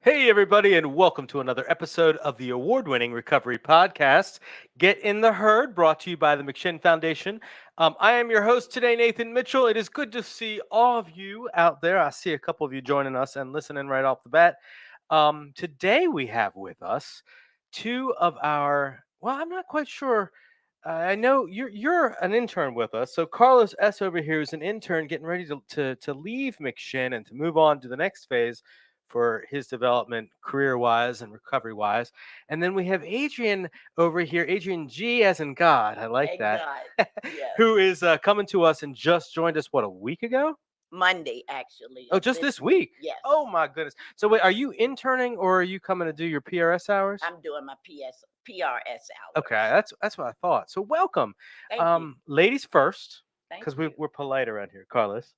Hey, everybody, and welcome to another episode of the award winning Recovery Podcast. Get in the Herd, brought to you by the McShin Foundation. I am your host today, Nathan Mitchell. It is good to see all of you out there. I see a couple of you joining us and listening right off the bat. Today, we have with us two of our, well, I'm not quite sure. I know you're an intern with us. So Carlos S. over here is an intern getting ready to leave McShin and to move on to the next phase for his development career wise and recovery wise. And then we have Adrian over here, Adrian G as in God. I like Thank that. God. Yes. Who is coming to us and just joined us, what, a week ago? Monday, actually, Oh, of just this this week. week. Yes. Oh, my goodness. So, wait, are you interning or are you coming to do your PRS hours? I'm doing my PRS Okay, hours. that's what I thought. So, welcome. Thank you. Ladies first, Thank because you. we're polite around here. Carlos.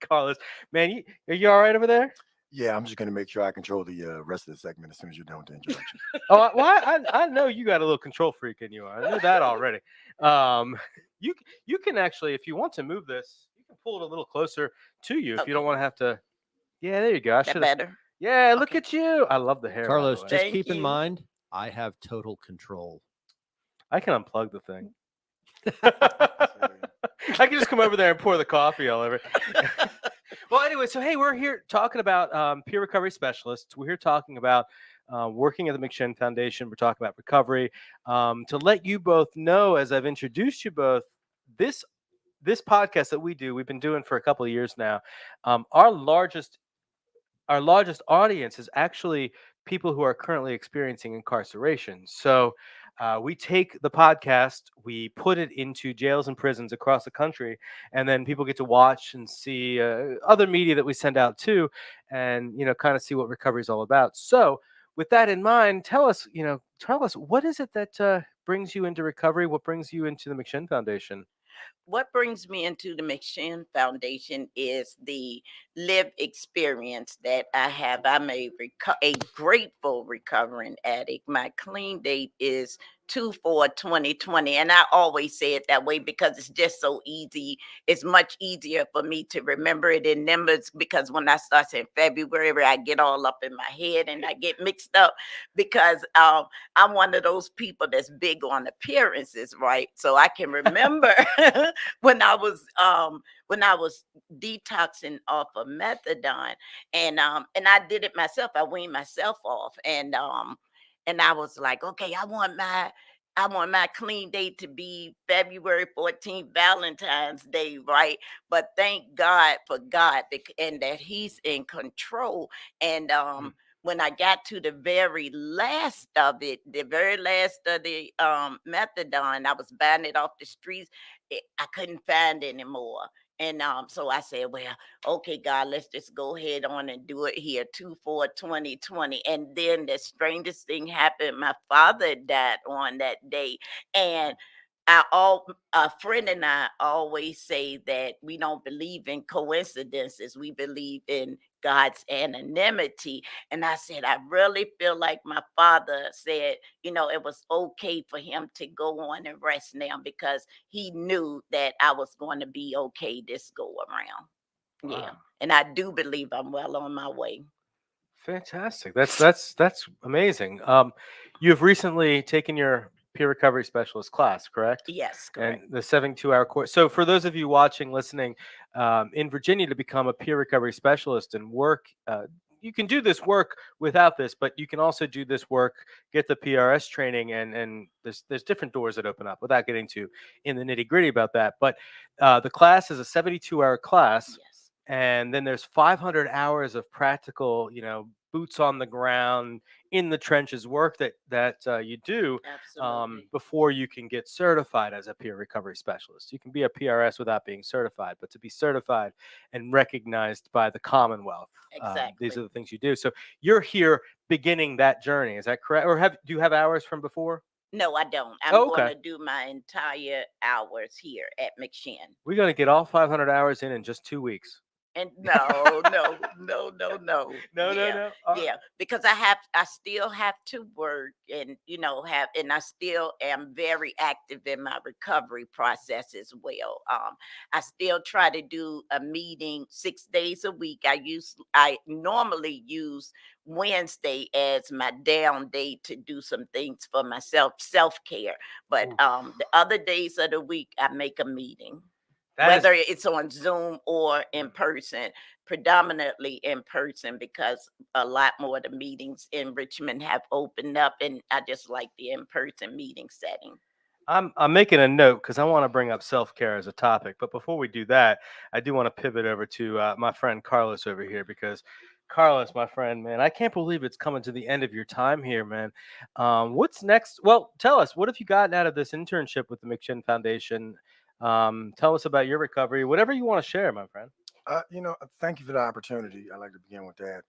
Carlos, man, are you all right over there? Yeah, I'm just going to make sure I control the rest of the segment as soon as you're done with the introduction. Oh, I know you got a little control freak in you. I knew that already. Um, you can actually, if you want to move this, you can pull it a little closer to you if you don't Okay. want to have to. Yeah, there you go. I That should have. better? Yeah, look Okay. at you. I love the hair, by the Carlos, way. just Thank keep in you. mind, I have total control. I can unplug the thing. I can just come over there and pour the coffee all over. Well, anyway, so hey, we're here talking about peer recovery specialists. We're here talking about working at the McShin Foundation. We're talking about recovery. To let you both know, as I've introduced you both, this this podcast that we do, we've been doing for a couple of years now. Our largest audience is actually people who are currently experiencing incarceration. So we take the podcast, we put it into jails and prisons across the country, and then people get to watch and see other media that we send out too, and kind of see what recovery is all about. So with that in mind, tell us what is it that brings you into recovery? What brings you into the McShin Foundation? What brings me into the McShin Foundation is the lived experience that I have. I'm a grateful recovering addict. My clean date is 2/4/2020, and I always say it that way because it's just so easy. It's much easier for me to remember it in numbers because when I start in February, I get all up in my head and I get mixed up because I'm one of those people that's big on appearances, right? So I can remember when I was detoxing off of methadone, and I did it myself. I weaned myself off, and I was like, okay, I want my clean day to be February 14th, Valentine's Day, right? But thank God for God and that He's in control. And Mm. when I got to the very last of it, the very last of the methadone, I was buying it off the streets. I couldn't find anymore. And so I said, well, okay, God, let's just go ahead on and do it here, 2/4/2020. And then the strangest thing happened. My father died on that day. And a friend and I always say that we don't believe in coincidences. We believe in God's anonymity. And I said, I really feel like my father said, it was okay for him to go on and rest now because he knew that I was going to be okay this go around. Yeah. Wow. And I do believe I'm well on my way. Fantastic. That's amazing. You've recently taken your peer recovery specialist class, correct? Yes, And correct. the 72-hour course. So for those of you watching, listening, in Virginia, to become a peer recovery specialist and work, you can do this work without this, but you can also do this work, get the PRS training, and there's different doors that open up. Without getting too in the nitty gritty about that, but the class is a 72-hour class, Yes, and then there's 500 hours of practical, boots on the ground, in the trenches work that you do absolutely. before you can get certified as a peer recovery specialist. You can be a PRS without being certified, but to be certified and recognized by the Commonwealth, these are Exactly. the things you do. So you're here beginning that journey. Is that correct? Or do you have hours from before? No, I don't. I'm Oh, going okay. to do my entire hours here at McShin. We're going to get all 500 hours in just 2 weeks. And no, no, no, no, no. No, no, Yeah, no. yeah. Because I still have to work, and and I still am very active in my recovery process as well. I still try to do a meeting 6 days a week. I normally use Wednesday as my down day to do some things for myself, self care. But Oof. the other days of the week, I make a meeting, That is whether it's on Zoom or in person, predominantly in person, because a lot more of the meetings in Richmond have opened up, and I just like the in-person meeting setting. I'm making a note because I want to bring up self care as a topic. But before we do that, I do want to pivot over to my friend Carlos over here because Carlos, my friend, man, I can't believe it's coming to the end of your time here, man. What's next? Well, tell us, what have you gotten out of this internship with the McShin Foundation? Tell us about your recovery, whatever you want to share, my friend. Thank you for the opportunity. I'd like to begin with that.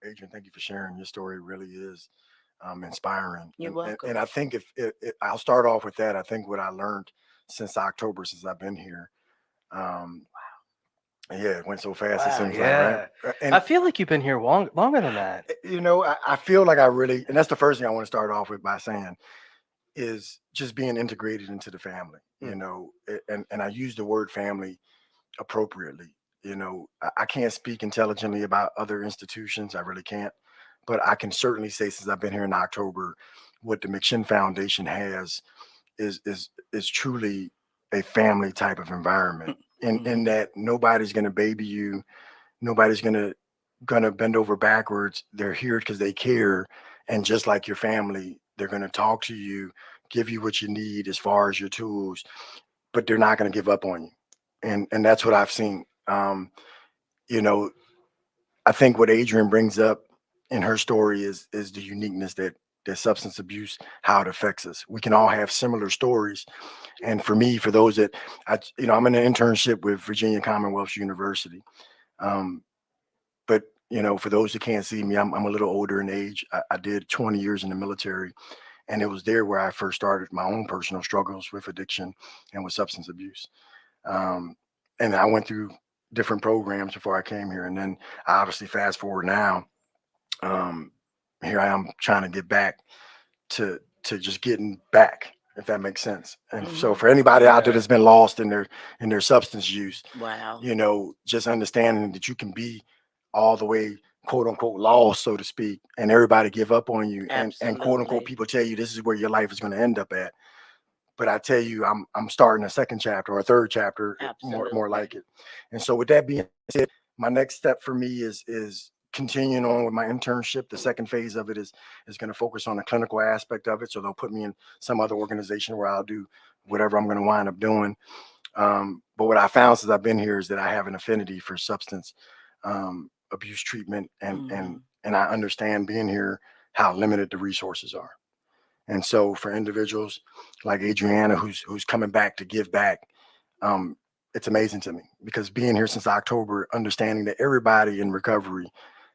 Adrian, thank you for sharing. Your story really is inspiring. You're And welcome. I think if I'll start off with that, I think what I learned since October, since I've been here, um, yeah, it went so fast. It Wow, seems like, right? yeah. And I feel like you've been here longer than that. I feel like I really, and that's the first thing I want to start off with by saying is just being integrated into the family. Mm. And I use the word family appropriately. I can't speak intelligently about other institutions. I really can't. But I can certainly say since I've been here in October, what the McShin Foundation has is truly a family type of environment. In Mhm. that nobody's gonna baby you, nobody's gonna bend over backwards. They're here because they care. And just like your family, they're gonna talk to you, give you what you need as far as your tools, but they're not gonna give up on you. And that's what I've seen. You know, I think what Adrienne brings up in her story is the uniqueness that substance abuse, how it affects us. We can all have similar stories. And for me, for those that I'm in an internship with Virginia Commonwealth University. Um, but for those that can't see me, I'm a little older in age. I did 20 years in the military, and it was there where I first started my own personal struggles with addiction and with substance abuse. Um, and I went through different programs before I came here, and then obviously fast forward now, um, here I am trying to get back to just getting back, if that makes sense. And so Mhm. for anybody out there Yeah. that's been lost in their substance use, Wow. just understanding that you can be all the way quote unquote lost, so to speak, and everybody give up on you, and quote unquote Absolutely. people tell you this is where your life is going to end up at. But I tell you, I'm starting a second chapter or a third chapter, more Absolutely. like it. And so with that being said, my next step for me is continuing on with my internship. The second phase of it is going to focus on the clinical aspect of it. So they'll put me in some other organization where I'll do whatever I'm going to wind up doing. But what I found since I've been here is that I have an affinity for substance abuse treatment, Mhm. and I understand being here how limited the resources are. And so for individuals like Adriana, who's coming back to give back, um, it's amazing to me because being here since October, understanding that everybody in recovery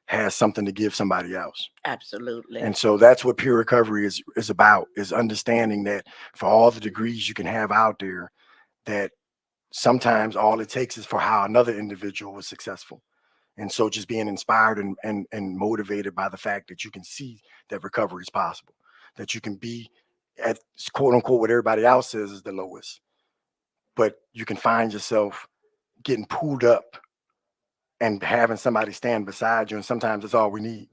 has something to give somebody else. Absolutely. And so that's what peer recovery is about, is understanding that for all the degrees you can have out there, that sometimes all it takes is for how another individual was successful. And so just being inspired and motivated by the fact that you can see that recovery is possible, that you can be at quote unquote what everybody else says is the lowest, but you can find yourself getting pulled up and having somebody stand beside you. And sometimes that's all we need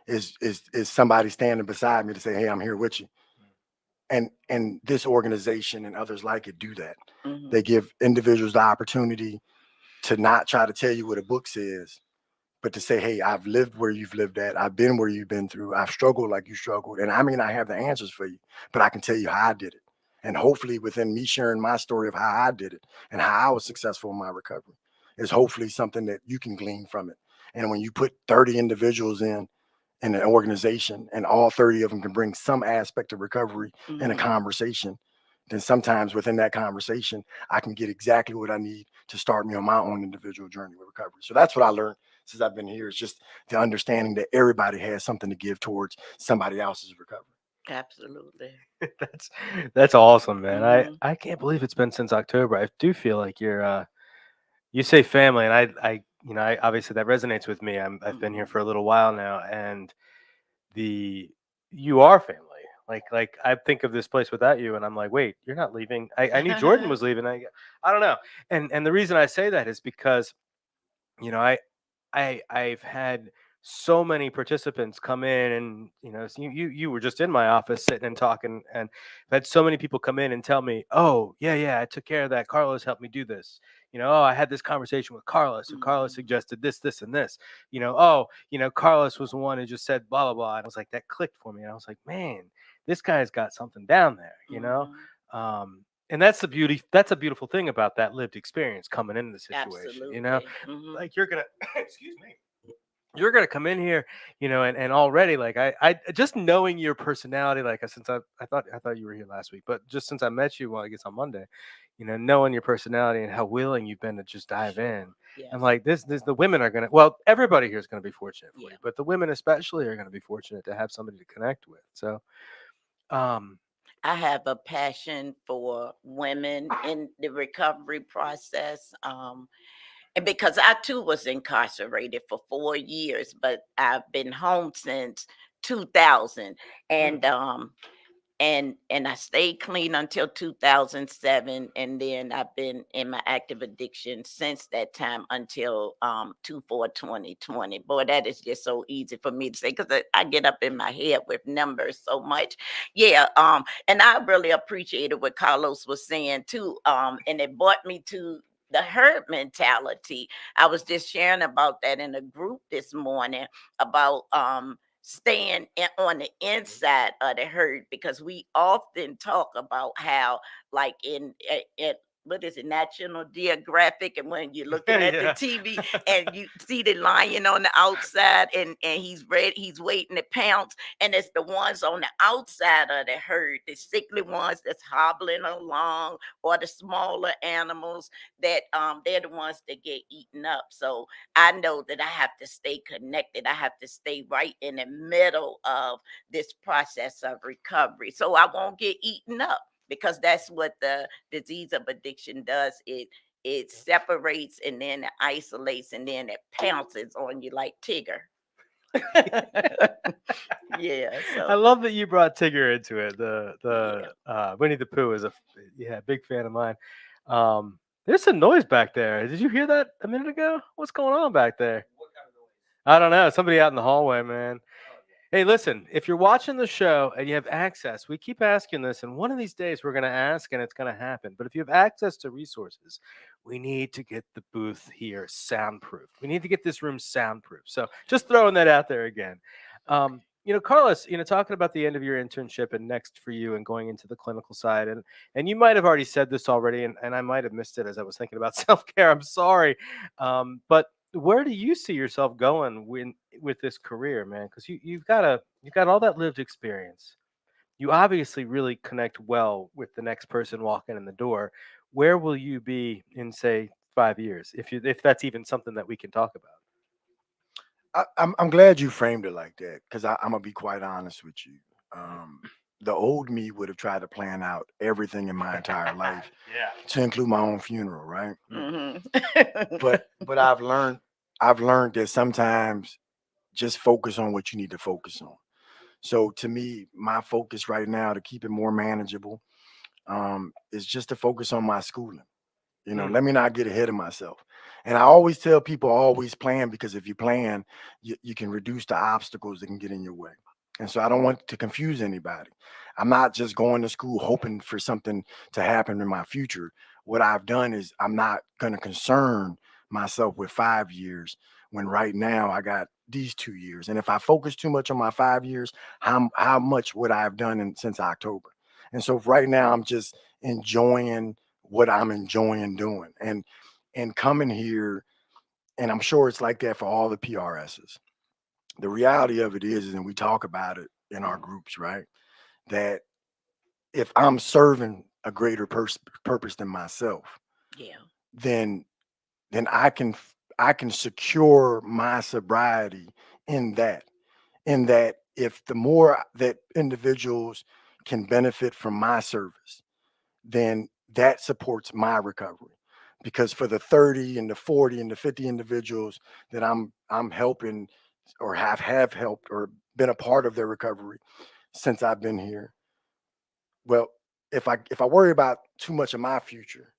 is somebody standing beside me to say, hey, I'm here with you. And this organization and others like it do that. Mhm. They give individuals the opportunity to not try to tell you what a book says, but to say, hey, I've lived where you've lived at. I've been where you've been through. I've struggled like you struggled. And I may not have the answers for you, but I can tell you how I did it. And hopefully within me sharing my story of how I did it and how I was successful in my recovery is hopefully something that you can glean from it. And when you put 30 individuals in an organization and all 30 of them can bring some aspect of recovery in a Mhm. conversation, then sometimes within that conversation, I can get exactly what I need to start me on my own individual journey with recovery. So that's what I learned since I've been here. Is just the understanding that everybody has something to give towards somebody else's recovery. Absolutely. That's that's awesome, man. I Mhm. I can't believe it's been since October. I do feel like you're you say family, and I I obviously that resonates with me. I've been here Mhm. for a little while now, and the you are family. Like I think of this place without you, and I'm like, wait, you're not leaving. I knew Jordan was leaving. I don't know, and the reason I say that is because you know I've had so many participants come in, and you were just in my office sitting and talking, and I've had so many people come in and tell me, oh yeah, I took care of that, Carlos helped me do this. Oh, I had this conversation with Carlos, and Carlos Mhm. suggested this and this. Oh, Carlos was the one who just said blah blah blah, and I was like, that clicked for me, and I was like, man, this guy's got something down there. Mhm. And that's the beauty, that's a beautiful thing about that lived experience coming into the situation. Absolutely. Mhm. Like you're gonna excuse me, you're gonna come in here, and already, like, I just knowing your personality, like, since I thought you were here last week, but just since I met you, well, I guess on Monday, knowing your personality and how willing you've been to just dive Sure. in, Yes. I'm like, this the women are gonna, well, everybody here is gonna be fortunate for Yeah. you, but the women especially are gonna be fortunate to have somebody to connect with. So, um, I have a passion for women in the recovery process. And because I too was incarcerated for 4 years, but I've been home since 2000. mm, And I stayed clean until 2007, and then I've been in my active addiction since that time until 2/4/2020. Boy, that is just so easy for me to say because I get up in my head with numbers so much. Yeah, and I really appreciated what Carlos was saying too. And it brought me to the herd mentality. I was just sharing about that in a group this morning about staying on the inside of the herd, because we often talk about how, like, in what is it, National Geographic, and when you're looking at the yeah. TV and you see the lion on the outside, and he's ready, he's waiting to pounce, and it's the ones on the outside of the herd, the sickly ones that's hobbling along, or the smaller animals that they're the ones that get eaten up. So I know that I have to stay connected. I have to stay right in the middle of this process of recovery so I won't get eaten up, because that's what the disease of addiction does. It separates and then it isolates and then it pounces on you like Tigger. Yeah, I so love that you brought Tigger into it. The yeah. Winnie the Pooh is yeah, big fan of mine. There's some noise back there. Did you hear that a minute ago? What's going on back there? I don't know. Somebody out in the hallway, man. Hey, listen, if you're watching the show and you have access, we keep asking this, and one of these days we're going to ask and it's going to happen. But if you have access to resources, we need to get the booth here soundproof. We need to get this room soundproof. So just throwing that out there again. Carlos, talking about the end of your internship and next for you and going into the clinical side, and you might have already said this already, and I might have missed it as I was thinking about self-care. I'm sorry. But where do you see yourself going with this career, man? Because you've got all that lived experience. You obviously really connect well with the next person walking in the door. Where will you be in, say, 5 years, if that's even something that we can talk about? I'm glad you framed it like that because I'm gonna be quite honest with you. Mhm. The old me would have tried to plan out everything in my entire life Yeah. to include my own funeral, right? Hmm. But I've learned that sometimes just focus on what you need to focus on. So to me, my focus right now to keep it more manageable is just to focus on my schooling. Mm. Let me not get ahead of myself. And I always tell people always plan, because if you plan, you can reduce the obstacles that can get in your way. And so I don't want to confuse anybody. I'm not just going to school hoping for something to happen in my future. What I've done is I'm not going to concern myself with 5 years when right now I got these 2 years. And if I focus too much on my 5 years, how much would I have done since October? And so right now I'm just enjoying what I'm enjoying doing, and coming here, and I'm sure it's like that for all the PRSs. The reality of it is, and we talk about it in our groups, right? That if I'm serving a greater purpose than myself, Yeah. then I can secure my sobriety in that if the more that individuals can benefit from my service, then that supports my recovery. because for the 30 and the 40 and the 50 individuals that I'm helping or have helped or been a part of their recovery since I've been here. Well, if I worry about too much of my future,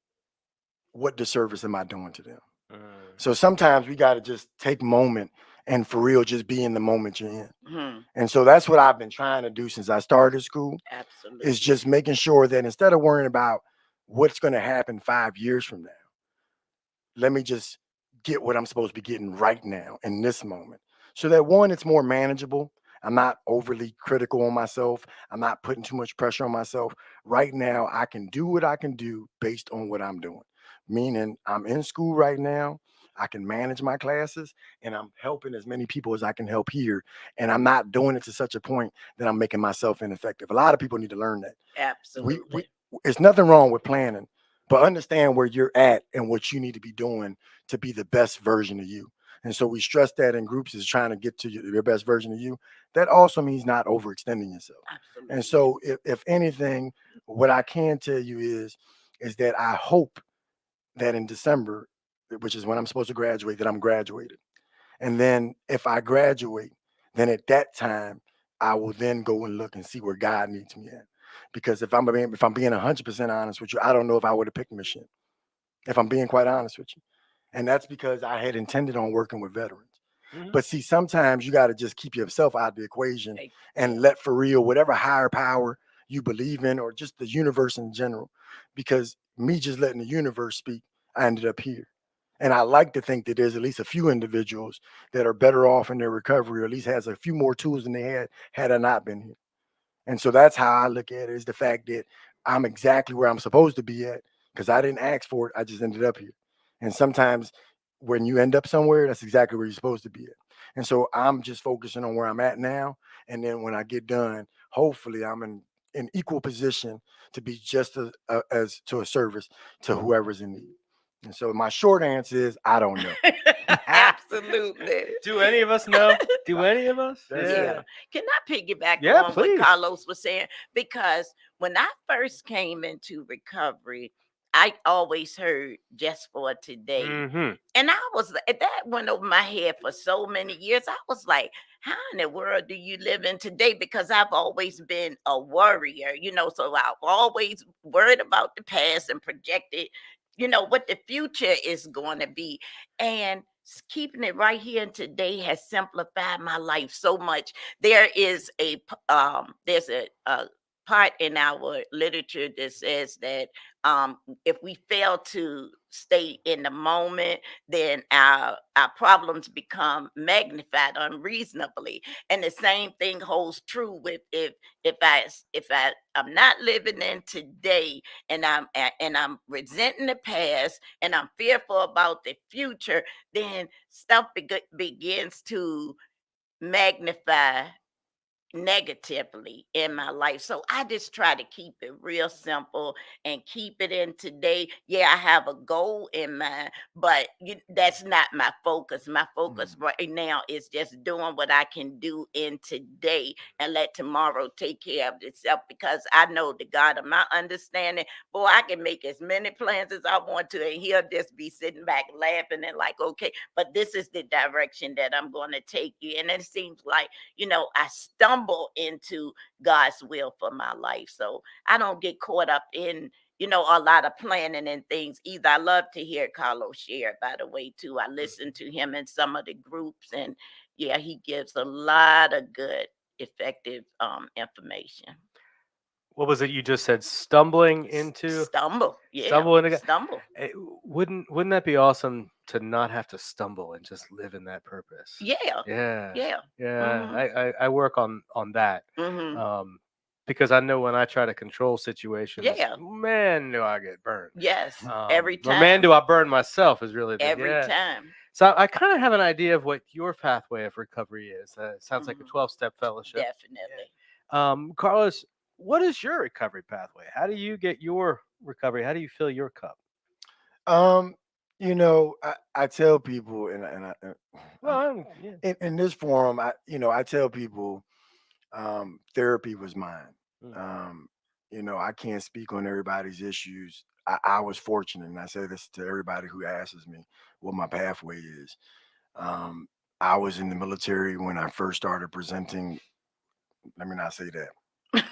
what disservice am I doing to them? Mm. So sometimes we got to just take a moment and for real, just be in the moment you're in. Hmm. And so that's what I've been trying to do since I started school, Absolutely. is just making sure that instead of worrying about what's going to happen 5 years from now, let me just get what I'm supposed to be getting right now in this moment. So that one, it's more manageable. I'm not overly critical on myself. I'm not putting too much pressure on myself. Right now, I can do what I can do based on what I'm doing. Meaning, I'm in school right now. I can manage my classes and I'm helping as many people as I can help here. And I'm not doing it to such a point that I'm making myself ineffective. A lot of people need to learn that. Absolutely. It's nothing wrong with planning, but understand where you're at and what you need to be doing to be the best version of you. And so we stress that in groups is trying to get to your best version of you. That also means not overextending yourself. Absolutely. And so if anything, what I can tell you is that I hope that in December, which is when I'm supposed to graduate, that I'm graduated. And then if I graduate, then at that time, I will then go and look and see where God needs me at. Because if I'm being 100% honest with you, I don't know if I would have picked McShin, if I'm being quite honest with you. And that's because I had intended on working with veterans. Mhm. But see, sometimes you got to just keep yourself out of the equation Like, and let for real whatever higher power you believe in, or just the universe in general. Because me just letting the universe speak, I ended up here. And I like to think that there's at least a few individuals that are better off in their recovery, or at least has a few more tools than they had I not been here. And so that's how I look at it, is the fact that I'm exactly where I'm supposed to be at, because I didn't ask for it. I just ended up here. And sometimes when you end up somewhere, that's exactly where you're supposed to be at. And so I'm just focusing on where I'm at now. And then when I get done, hopefully I'm in equal position to be just as to a service to whoever's in need. And so my short answer is I don't know. absolutely. Do any of us know? Do any of us? That's Yeah. it. Can I piggyback Yeah, on please. what Carlos was saying? Because when I first came into recovery, I always heard just for today. Mm-hmm. And that went over my head for so many years. I was like, how in the world do you live in today? Because I've always been a worrier, so I've always worried about the past and projected, what the future is going to be. And keeping it right here and today has simplified my life so much. There's a part in our literature that says that if we fail to stay in the moment, then our problems become magnified unreasonably. And the same thing holds true with if I'm not living in today, and I'm resenting the past, and I'm fearful about the future, then stuff begins to magnify negatively in my life. So I just try to keep it real simple and keep it in today. Yeah, I have a goal in mind, but that's not my focus. My focus right now is just doing what I can do in today and let tomorrow take care of itself, because I know the God of my understanding, boy, I can make as many plans as I want to, and he'll just be sitting back laughing and like, okay, but this is the direction that I'm going to take you. And it seems like, I stumble into God's will for my life. So I don't get caught up in, a lot of planning and things either. I love to hear Carlos share, by the way, too. I listen to him in some of the groups, and yeah, he gives a lot of good, effective information. What was it you just said? Stumbling into Stumble. Yeah. stumble into. Stumble. Wouldn't that be awesome to not have to stumble and just live in that purpose? Yeah. Yeah. Yeah. Yeah. Mhm. I work on that. Mhm. Because I know when I try to control situations, Yeah. man, do I get burned. Yes. Every Or man, time. do I burn myself is really the Every yeah. time. So I kind of have an idea of what your pathway of recovery is. It sounds like a Mhm. 12-step fellowship. Definitely. Carlos, what is your recovery pathway? How do you get your recovery? How do you fill your cup? Um, I tell people, Well, yeah. in this forum, I tell people, therapy was mine. Mm. Um, I can't speak on everybody's issues. I was fortunate, and I say this to everybody who asks me what my pathway is. Um, I was in the military when I first started presenting. Let me not say that.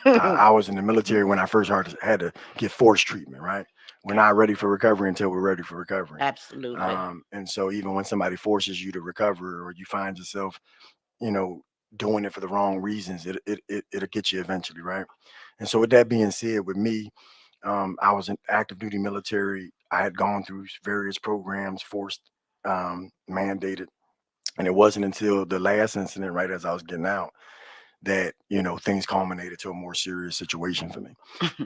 I was in the military when I first had to get forced treatment, right? We're not ready for recovery until we're ready for recovery. Absolutely. And so even when somebody forces you to recover or you find yourself, you know, doing it for the wrong reasons, it'll get you eventually, right? And so with that being said, with me, I was in active duty military. I had gone through various programs, forced, mandated, and it wasn't until the last incident, right as I was getting out, that things culminated to a more serious situation for me,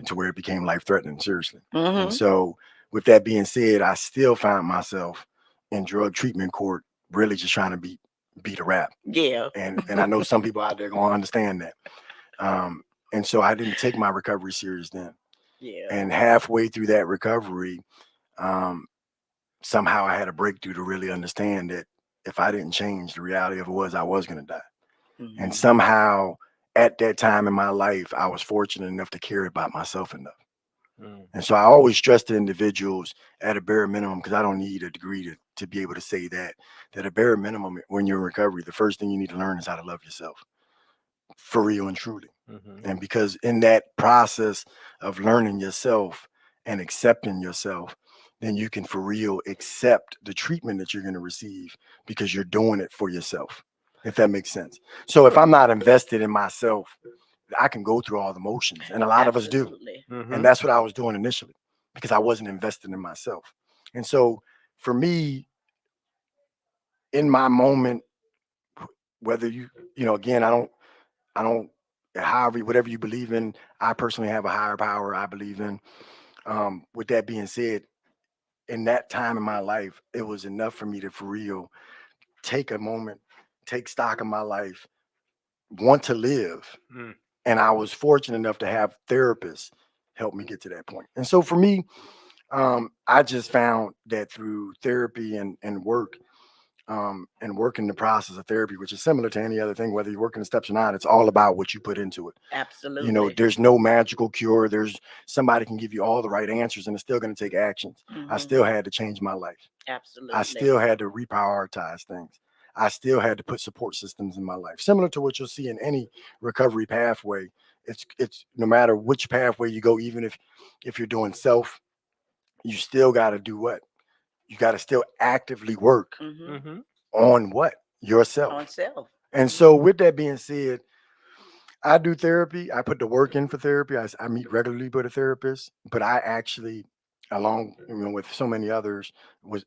to where it became life threatening, seriously. And Hmm. so, with that being said, I still found myself in drug treatment court, really just trying to beat a rap. Yeah. And I know some people out there gonna understand that. Um, and so I didn't take my recovery serious then. Yeah. And halfway through that recovery, um, somehow I had a breakthrough to really understand that if I didn't change, the reality of it was I was gonna die. And Hmm. somehow at that time in my life, I was fortunate enough to care about myself enough. Mm. And so I always stress to individuals at a bare minimum, because I don't need a degree to be able to say that a bare minimum when you're in recovery, the first thing you need to learn is how to love yourself for real and truly. Mhm. And because in that process of learning yourself and accepting yourself, then you can for real accept the treatment that you're going to receive because you're doing it for yourself, if that makes sense. So if I'm not invested in myself, I can go through all the motions, and a lot of us do. Absolutely. And Mhm. that's what I was doing initially because I wasn't invested in myself. And so for me, in my moment, whether again, I don't, however, whatever you believe in, I personally have a higher power I believe in. With that being said, in that time in my life, it was enough for me to for real take a moment, take stock of my life, want to live. Mm. And I was fortunate enough to have therapists help me get to that point. And so for me, I just found that through therapy and work, and working the process of therapy, which is similar to any other thing, whether you're working the steps or not, it's all about what you put into it. Absolutely. There's no magical cure. There's somebody can give you all the right answers and it's still going to take actions. I Hmm. still had to change my life. I Absolutely. still had to reprioritize things. I still had to put support systems in my life. Similar to what you'll see in any recovery pathway. It's no matter which pathway you go, even if you're doing self, you still got to do what? You got to still actively work Hmm. Mhm. on what? On Yourself. self. And so with that being said, I do therapy. I put the work in for therapy. I meet regularly with a therapist, but I actually, along with so many others,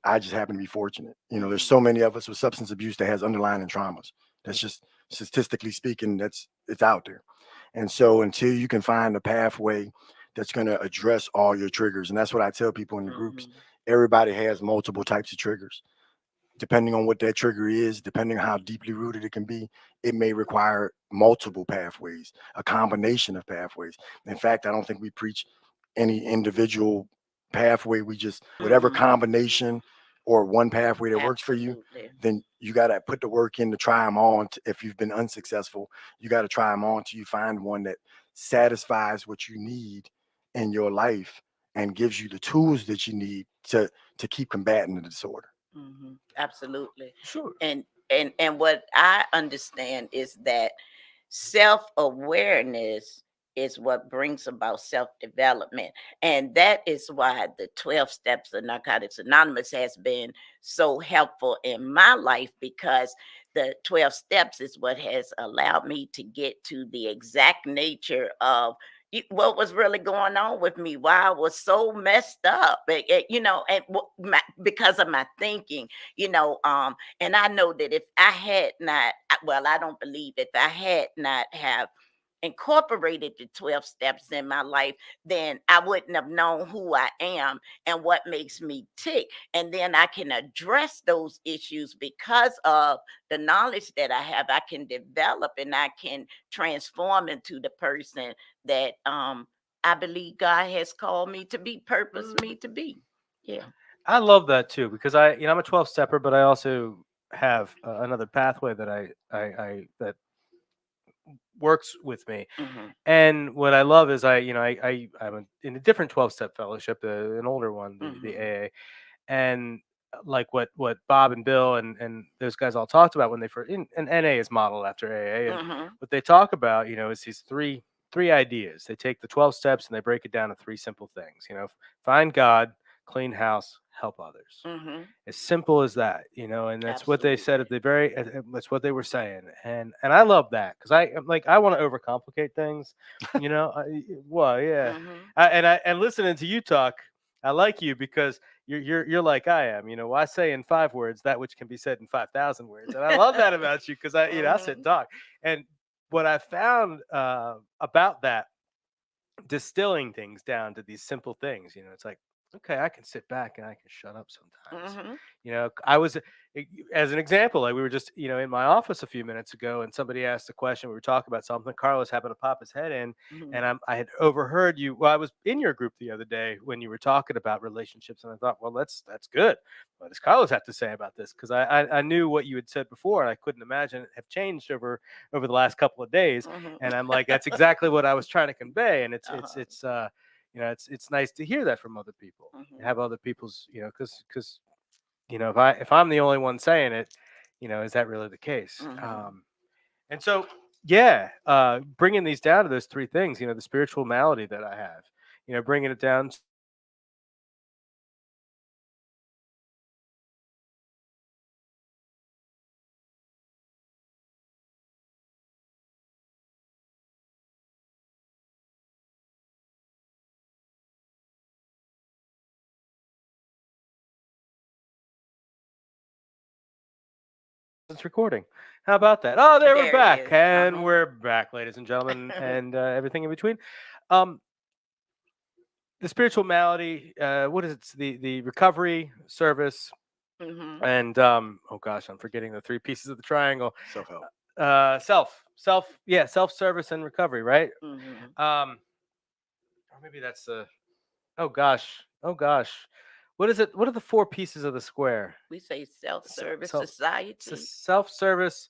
I just happen to be fortunate. There's Hmm. so many of us with substance abuse that has underlying traumas. That's just statistically speaking, it's out there. And so until you can find a pathway that's going to address all your triggers, and that's what I tell people in the groups. Hmm. Everybody has multiple types of triggers depending on what that trigger is, depending on how deeply rooted it can be, it may require multiple pathways, a combination of pathways. In fact, I don't think we preach any individual pathway. We just, whatever Hmm. combination or one pathway that works for you, Absolutely. then you got to put the work in to try them all. And if you've been unsuccessful, you got to try them all until you find one that satisfies what you need in your life and gives you the tools that you need to keep combating the disorder. Hmm. Absolutely. Sure. And what I understand is that self-awareness is what brings about self-development, and that is why the 12 steps of Narcotics Anonymous has been so helpful in my life, because the 12 steps is what has allowed me to get to the exact nature of what was really going on with me, why I was so messed up, and because of my thinking, and I know that if I had not, well, I don't believe if I had not have incorporated the 12 steps in my life, then I wouldn't have known who I am and what makes me tick. And then I can address those issues because of the knowledge that I have. I can develop and I can transform into the person that I believe God has called me to be, purposed me to be. Yeah. I love that too because I'm a 12 stepper, but I also have another pathway that I that works with me. Mhm. And what I love is I'm in a different 12-step fellowship, an older one, the Mhm. AA, and like what Bob and Bill and those guys all talked about when they first and NA is modeled after AA, and Mhm. what they talk about, is these three ideas. They take the 12 steps and they break it down to three simple things. Find God, clean house, help others. Mhm. As simple as that, and that's what they said at Absolutely. the very. That's what they were saying, and I love that because I want to overcomplicate things, well, yeah, Mhm. and listening to you talk, I like you because you're like I am. Why say in 5 words that which can be said in 5,000 words, and I love that about you because I said Mhm. talk, and what I found about that distilling things down to these simple things. It's like, okay, I can sit back and I can shut up sometimes. Mhm. I was, as an example, like we were just, in my office a few minutes ago, and somebody asked a question. We were talking about something. Carlos happened to pop his head in, Mhm. and I had overheard you. Well, I was in your group the other day when you were talking about relationships, and I thought, well, that's good. What does Carlos have to say about this? Because I knew what you had said before, and I couldn't imagine it have changed over the last couple of days. Mhm. And I'm like, that's exactly what I was trying to convey. And Uh-huh. it's nice to hear that from other people, Mhm. have other people's, because if I'm the only one saying it, is that really the case? Mhm. And so, yeah, bringing these down to those three things, the spiritual malady that I have, bringing it down it's recording. How about that? Oh, there we're There it back, is. and Uh-huh. we're back, ladies and gentlemen, and everything in between. Um, the spiritual malady, what is it? It's the recovery service, Mhm. and oh gosh, I'm forgetting the three pieces of the triangle. Self-help. Self service and recovery, right? Mhm. Or maybe that's the. Oh gosh, what is it? What are the four pieces of the square? We say self-service Self society, self service,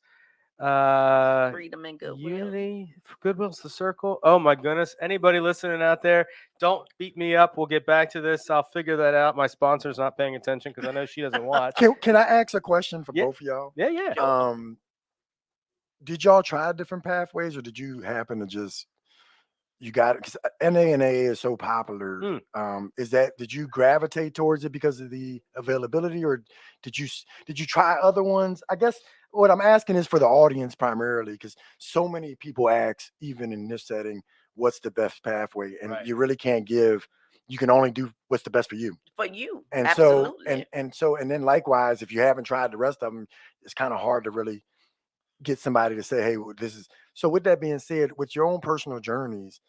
uh, freedom and goodwill. unity, goodwill's the circle. Oh my goodness! Anybody listening out there, don't beat me up. We'll get back to this. I'll figure that out. My sponsor's not paying attention because I know she doesn't watch. Can I ask a question for Yeah, both of y'all? yeah. Sure. Did y'all try different pathways, or did you happen to just you got it? Because NA and AA is so popular. Mm. Is that did you gravitate towards it because of the availability, or did you try other ones? I guess what I'm asking is for the audience primarily, because so many people ask, even in this setting, what's the best pathway, and Right. you really can't give. You can only do what's the best for you. For you. And so Absolutely. and then likewise, if you haven't tried the rest of them, it's kind of hard to really get somebody to say, hey, well, this is so. With that being said, with your own personal journeys,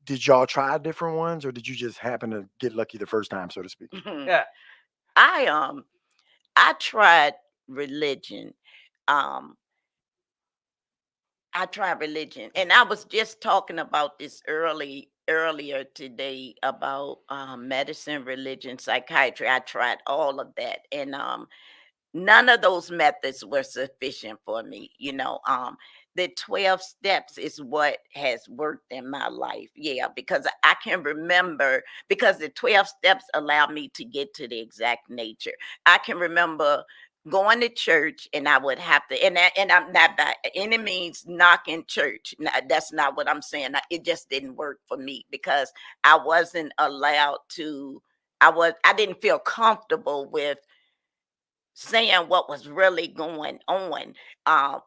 did y'all try different ones, or did you just happen to get lucky the first time, so to speak? Mhm. Yeah. I tried religion. Um I tried religion, and I was just talking about this earlier today about medicine, religion, psychiatry. I tried all of that, and none of those methods were sufficient for me. The 12 steps is what has worked in my life. Yeah, because I can remember, because the 12 steps allow me to get to the exact nature. I can remember going to church, and I would have to, and I'm not by any means knocking church. That's not what I'm saying. It just didn't work for me because I wasn't allowed to. I didn't feel comfortable with saying what was really going on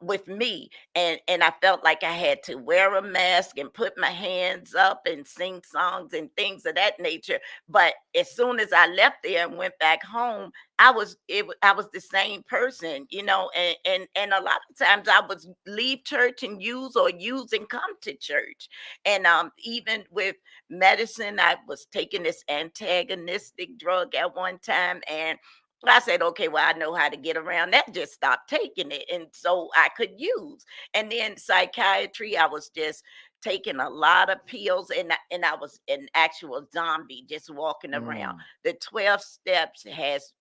with me, and I felt like I had to wear a mask and put my hands up and sing songs and things of that nature. But as soon as I left there and went back home, I was the same person, and a lot of times I would leave church and use and come to church. And even with medicine, I was taking this antagonistic drug at one time, and I said, okay, well, I know how to get around that. Just stop taking it. And so I could use. And then psychiatry, I was just taking a lot of pills, and I was an actual zombie just walking around. Mm. The 12 steps has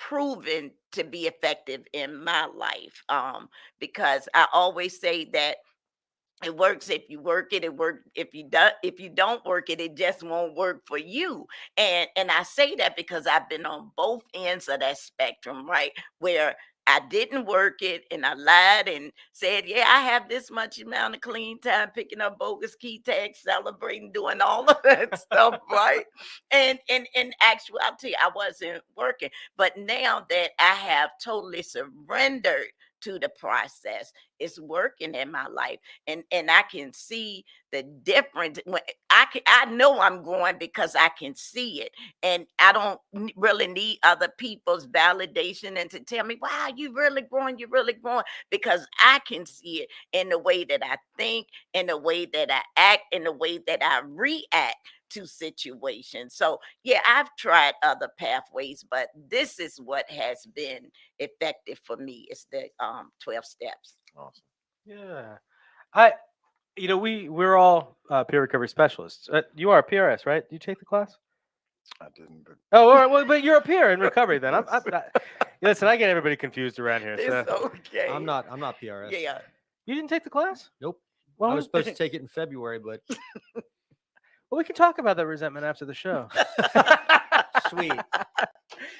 proven to be effective in my life, because I always say that it works if you work it. It work if you don't work it, it just won't work for you. And I say that because I've been on both ends of that spectrum, right? Where I didn't work it and I lied and said, yeah, I have this much amount of clean time picking up bogus key tags, celebrating, doing all of that stuff, right? And in actuality, I wasn't working. But now that I have totally surrendered to the process, it's working in my life, and I can see the difference. When I know I'm growing because I can see it, and I don't really need other people's validation and to tell me, wow, you're really growing, because I can see it in the way that I think, in the way that I act, in the way that I react to situations. So yeah, I've tried other pathways, but this is what has been effective for me. It's the 12 steps. Awesome. Yeah. I, we're all peer recovery specialists. You are a PRS, right? Do you take the class? I didn't, but Oh, all right. Well, but you're a peer in recovery then. Listen, I get everybody confused around here. It's So okay. I'm not PRS. Yeah. you didn't take the class? Nope. Well, I was supposed to take it in February, but well, we can talk about that resentment after the show. sweet.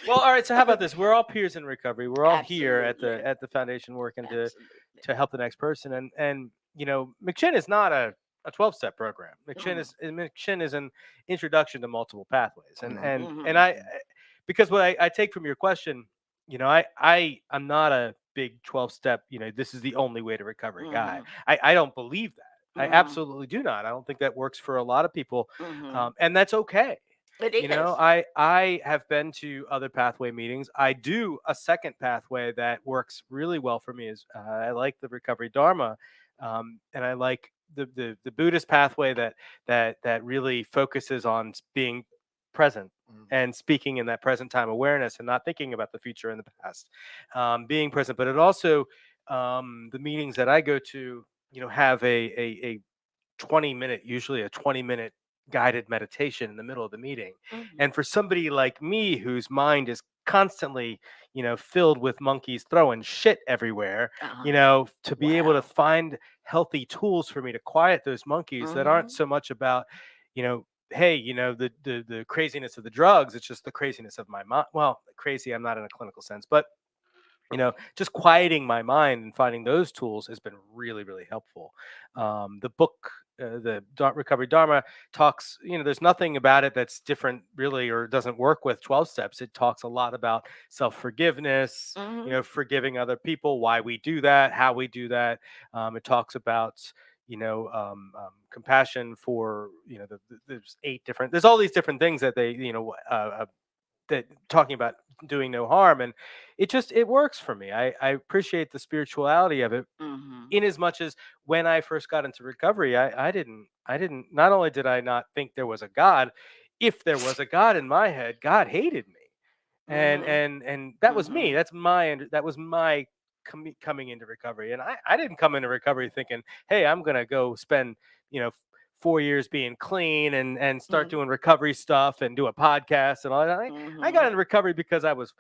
Well, all right. So how about this? We're all peers in recovery. We're all here Absolutely. at the foundation working to Absolutely. help the next person. And McShin is not a 12-step program. McShin is an introduction to multiple pathways. And Mhm. and I, because what I take from your question, I'm not a big 12-step, this is the only way to recovery guy. I don't believe that. I absolutely do not. I don't think that works for a lot of people. And that's okay. It is. I have been to other pathway meetings. I do a second pathway that works really well for me. Is I like the Recovery Dharma, and I like the Buddhist pathway that really focuses on being present and speaking in that present time awareness and not thinking about the future and the past, being present. But it also, the meetings that I go to, have a 20-minute, usually a 20-minute guided meditation in the middle of the meeting. And for somebody like me whose mind is constantly, filled with monkeys throwing shit everywhere, to be able to Wow. find healthy tools for me to quiet those monkeys that aren't so much about, hey, the craziness of the drugs, it's just the craziness of my mind. Well, crazy, I'm not in a clinical sense, but just quieting my mind and finding those tools has been really, really helpful. The book, Recovery Dharma, talks, there's nothing about it that's different really, or doesn't work with 12 steps. It talks a lot about self-forgiveness, forgiving other people, why we do that, how we do that. It talks about, compassion for, there's there's all these different things that they, that talking about doing no harm, and it works for me. I appreciate the spirituality of it, in as much as when I first got into recovery, I didn't not only did I not think there was a God, if there was a God in my head, God hated me. And that was me. That was my coming into recovery. And I didn't come into recovery thinking, hey, I'm gonna go spend, 4 years being clean and start doing recovery stuff and do a podcast and all that. I got into recovery because I was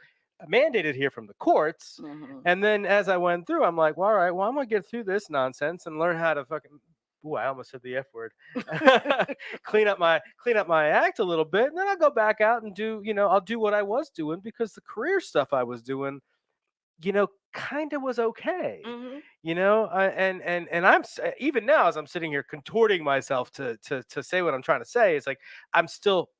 mandated here from the courts. And then as I went through, I'm like, well, all right, well, I'm gonna get through this nonsense and learn how to fucking, ooh, I almost said the F word. clean up my act a little bit, and then I'll go back out and do, I'll do what I was doing, because the career stuff I was doing, kind of was okay. And even now, as I'm sitting here contorting myself to say what I'm trying to say, it's like I'm still,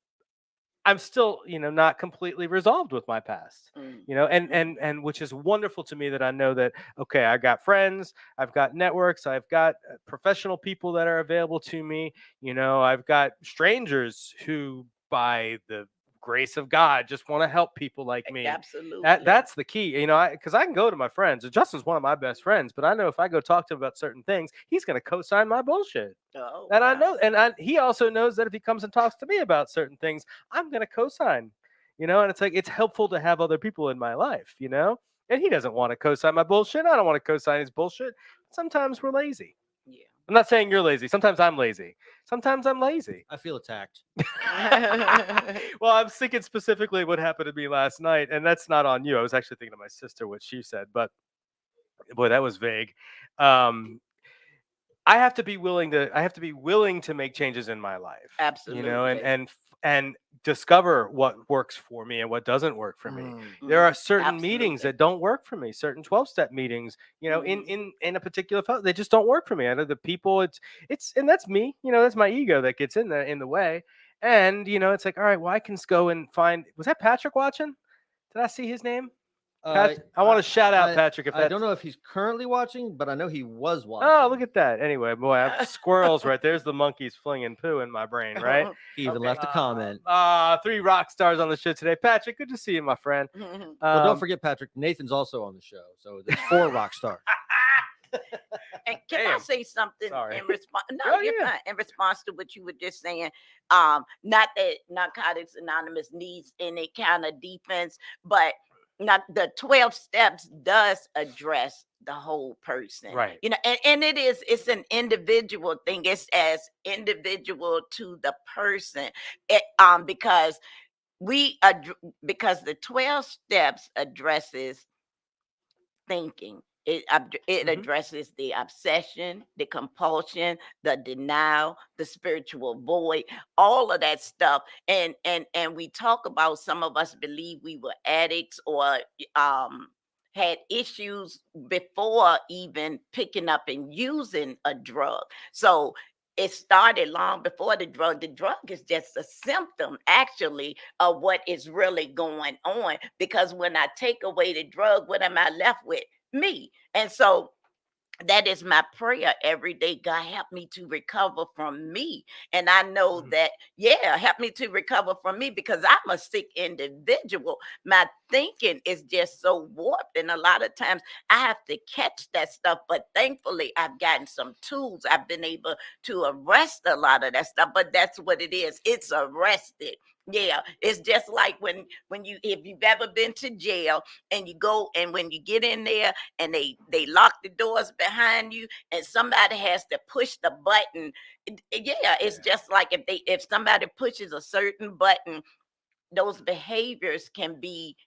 not completely resolved with my past, and which is wonderful to me, that I know that, okay, I got friends, I've got networks, I've got professional people that are available to me, I've got strangers who, by the grace of God, just want to help people like me. Absolutely. That's the key, because I can go to my friends. Justin's one of my best friends, but I know if I go talk to him about certain things, he's going to co-sign my bullshit. Oh, And I wow. know, and he also knows that if he comes and talks to me about certain things, I'm going to co-sign, and it's like, it's helpful to have other people in my life, and he doesn't want to co-sign my bullshit. I don't want to co-sign his bullshit. Sometimes we're lazy. Yeah. I'm not saying you're lazy. Sometimes I'm lazy. Sometimes I'm lazy. I feel attacked. Well, I'm thinking specifically what happened to me last night, and that's not on you. I was actually thinking of my sister, what she said, but boy, that was vague. Um, I have to be willing to make changes in my life, you know, Absolutely. and discover what works for me and what doesn't work for me. There Mhm. are certain meetings Absolutely. that don't work for me, certain 12-step meetings, you know, Mhm. in a particular they just don't work for me. I know the people it's and that's me, you know, that's my ego that gets in the way. And, you know, it's like, all right, well, I can go and find, was that Patrick watching? Did I see his name? Uh, I want to shout out I- Patrick if I that's don't know if he's currently watching, but I know he was watching. Oh, look at that. Anyway, boy, I have squirrels right there's the monkeys flinging poo in my brain, right? He even Okay. left a comment. 3 rock stars on the show today. Patrick, good to see you, my friend. Mhm. Well, don't forget, Patrick, Nathan's also on the show. So there's 4 rock stars. And can I Damn. say something Sorry. in response? No, Oh, you're yeah. fine. In response to what you were just saying, not that Narcotics Anonymous needs any kind of defense, but not the 12 steps does address the whole person, Right. you know, and it's an individual thing. It's as individual to the person, because because the 12 steps addresses thinking. It Mhm. addresses the obsession, the compulsion, the denial, the spiritual void, all of that stuff. And we talk about, some of us believe we were addicts or had issues before even picking up and using a drug. So it started long before the drug. The drug is just a symptom, actually, of what is really going on. Because when I take away the drug, what am I left with? Me. And so that is my prayer every day. God, help me to recover from me. And I know Mhm. that, yeah, help me to recover from me, because I'm a sick individual. My thinking is just so warped. And a lot of times I have to catch that stuff. But thankfully, I've gotten some tools. I've been able to arrest a lot of that stuff. But that's what it is. It's arrested. Yeah, it's just like when you, if you've ever been to jail and you go, and when you get in there and they lock the doors behind you and somebody has to push the button. Yeah, it's just like if somebody pushes a certain button, those behaviors can be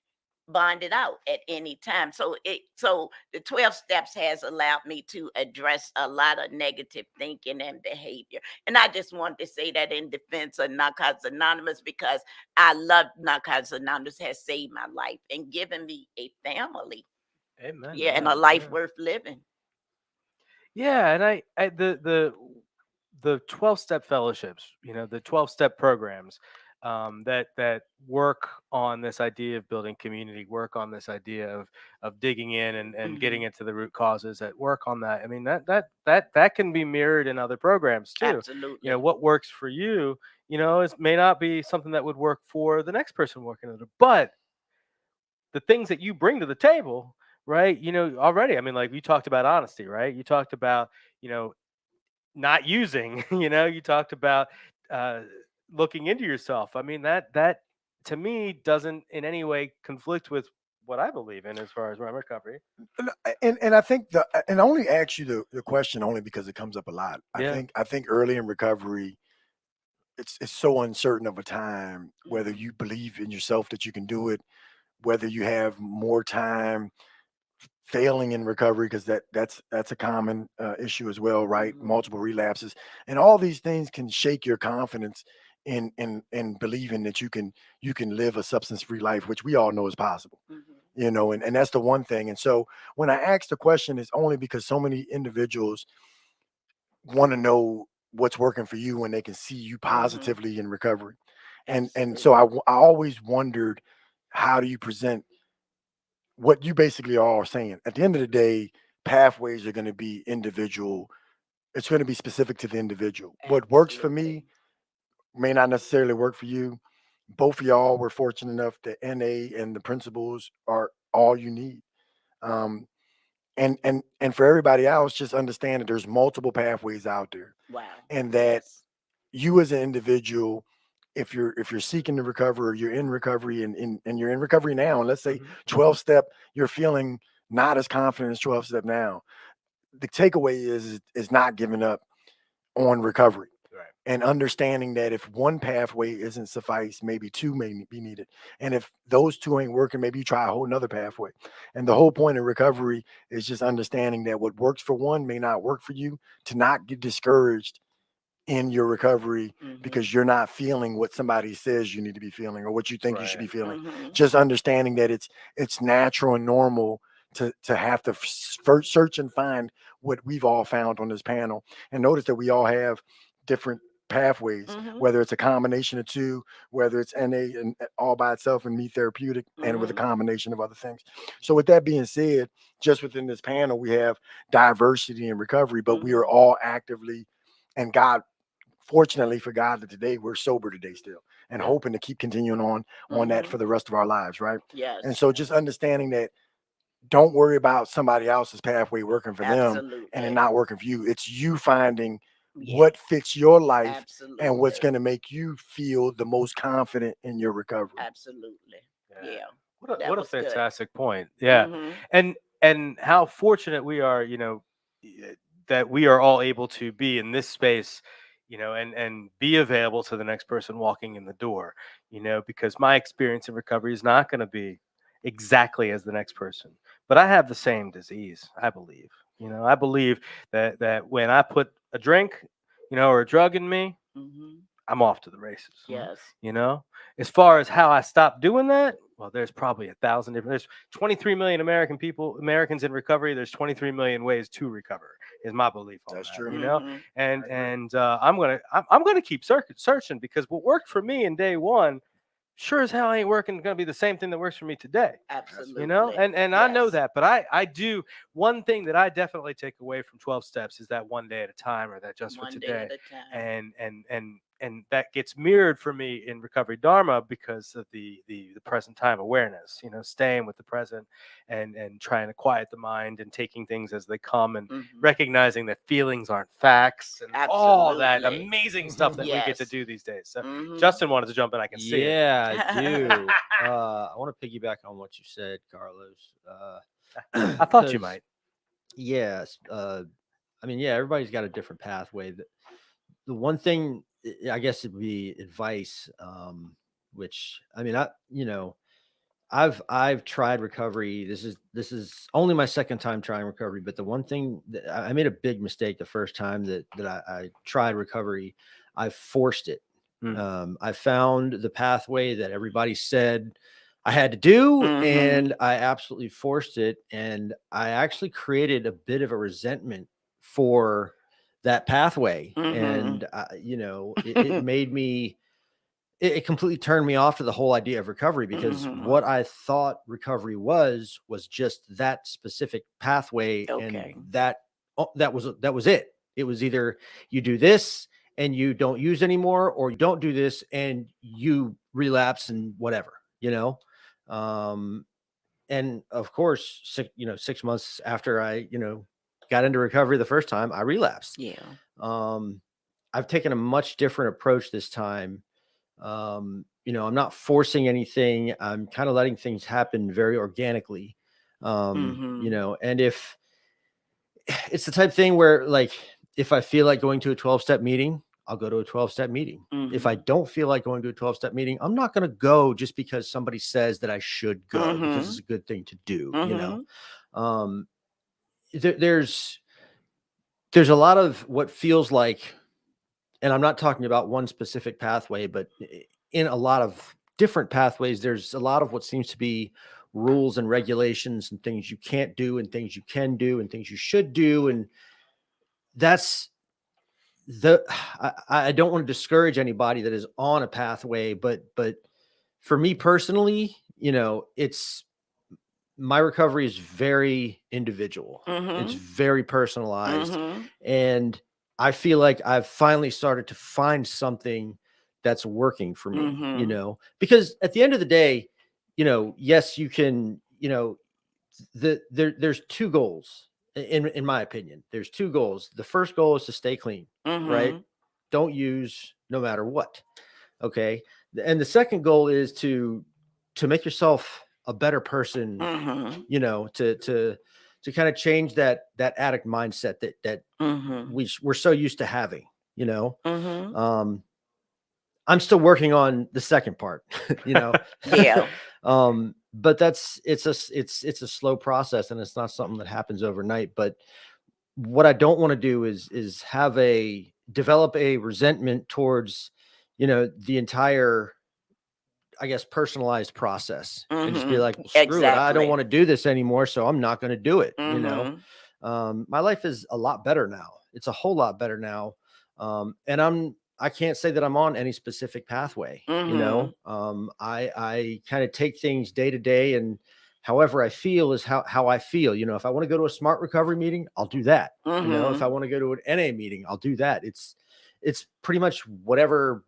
bonded out at any time. So the 12 steps has allowed me to address a lot of negative thinking and behavior. And I just wanted to say that in defense of Narcotics Anonymous, because I love Narcotics Anonymous, has saved my life and given me a family. Amen. Yeah, and a life worth living. Yeah, and I the 12-step fellowships, you know, the 12-step programs, that work on this idea of building community, work on this idea of digging in and getting into the root causes, that work on that. I mean, that can be mirrored in other programs too. You know, Absolutely. what works for you, you know, is may not be something that would work for the next person working on it, but the things that you bring to the table, right? You know, already, I mean, like, you talked about honesty, right? You talked about, you know, not using, you know, you talked about uh, looking into yourself. I mean, that to me doesn't in any way conflict with what I believe in as far as my recovery. And I think and I only ask you the question only because it comes up a lot. Yeah. I think early in recovery, it's so uncertain of a time whether Mhm. you believe in yourself that you can do it, whether you have more time failing in recovery, because that's a common issue as well, right? Mhm. Multiple relapses, and all these things can shake your confidence in believing that you can live a substance free life, which we all know is possible, Mhm. you know. And that's the one thing. And so when I ask the question, it's only because so many individuals want to know what's working for you when they can see you Mhm. positively in recovery. And so Absolutely. I always wondered, how do you present what you basically are saying? At the end of the day, pathways are going to be individual. It's going to be specific to the individual. What works for Absolutely. me may not necessarily work for you. Both of y'all were fortunate enough that NA and the principles are all you need. Um, and for everybody else, just understand that there's multiple pathways out there, Wow. and that Yes. you as an individual, if you're seeking to recover, or you're in recovery, and you're in recovery now, and let's say Mhm. 12 step, you're feeling not as confident as 12 step now, the takeaway is not giving up on recovery. Right. And understanding that if one pathway isn't suffice, maybe two may be needed. And if those two ain't working, maybe you try a whole nother pathway. And the whole point of recovery is just understanding that what works for one may not work for you, to not get discouraged in your recovery because you're not feeling what somebody says you need to be feeling or what you think you should be feeling. Just understanding that it's natural and normal to have to first search and find what we've all found on this panel. And notice that we all have different pathways, whether it's a combination of two, whether it's NA and all by itself and me therapeutic and with a combination of other things. So with that being said, just within this panel, we have diversity in recovery, but we are all actively, and God, fortunately for God, that today we're sober today still and hoping to keep continuing on that for the rest of our lives. Right. Yes. And so just understanding that, don't worry about somebody else's pathway working for them and it not working for you. It's you finding what fits your life and what's going to make you feel the most confident in your recovery. Absolutely. Yeah. What a fantastic point. Yeah. And how fortunate we are, that we are all able to be in this space, and be available to the next person walking in the door, because my experience in recovery is not going to be exactly as the next person, but I have the same disease. I believe, I believe that when I put a drink, or a drug in me, I'm off to the races. Yes. As far as how I stopped doing that, well, there's probably 1,000 different. There's 23 million Americans in recovery. There's 23 million ways to recover. Is my belief on That's that, true. And I'm gonna keep searching, because what worked for me in day one, sure as hell ain't going to be the same thing that works for me today. Absolutely. And I know that, but I do. One thing that I definitely take away from 12 steps is that one day at a time, or that just for today. And that gets mirrored for me in Recovery Dharma because of the present time awareness, staying with the present and trying to quiet the mind and taking things as they come, and recognizing that feelings aren't facts and all that amazing stuff that we get to do these days. So Justin wanted to jump in. I can see it. Yeah, I do. I want to piggyback on what you said, Carlos. I thought you might. Yes. Everybody's got a different pathway. The one thing, I guess, it would be advice, which, I've tried recovery. This is only my second time trying recovery, but the one thing that I made a big mistake the first time that I tried recovery, I forced it. I found the pathway that everybody said I had to do, and I absolutely forced it. And I actually created a bit of a resentment for that pathway. And, it made me, it completely turned me off to the whole idea of recovery, because what I thought recovery was just that specific pathway. And that was it. It was either you do this and you don't use anymore, or you don't do this and you relapse and whatever, and of course, 6 months after I, got into recovery the first time, I relapsed. I've taken a much different approach this time. I'm not forcing anything. I'm kind of letting things happen very organically. And if it's the type of thing where, like, if I feel like going to a 12-step meeting, I'll go to a 12-step meeting. If I don't feel like going to a 12-step meeting, I'm not going to go just because somebody says that I should go, because it's a good thing to do. There's a lot of what feels like, and I'm not talking about one specific pathway, but in a lot of different pathways, there's a lot of what seems to be rules and regulations and things you can't do and things you can do and things you should do. And that's I don't want to discourage anybody that is on a pathway, but for me personally, it's, my recovery is very individual. It's very personalized. And I feel like I've finally started to find something that's working for me, because at the end of the day, yes, you can, there's two goals. In my opinion, there's two goals. The first goal is to stay clean, right? Don't use no matter what. Okay. And the second goal is to make yourself a better person, to to kind of change that addict mindset that Mm-hmm. we're so used to having, you know. Mm-hmm. I'm still working on the second part, you know. Yeah. But it's a slow process, and it's not something that happens overnight. But what I don't want to do is develop a resentment towards, you know, the entire, I guess, personalized process, and just be Mm-hmm. like, well, screw it, I don't Exactly. want to do this anymore, so I'm not going to do it. You know, Mm-hmm. my life is a lot better now. It's a whole lot better now, and I can't say that I'm on any specific pathway. You know, I kind of take things day to day, and however I feel is how I feel. You know, if I want to go to a smart recovery meeting, I'll do that. You know, if I want to go to an NA meeting, I'll do that. It's pretty much whatever,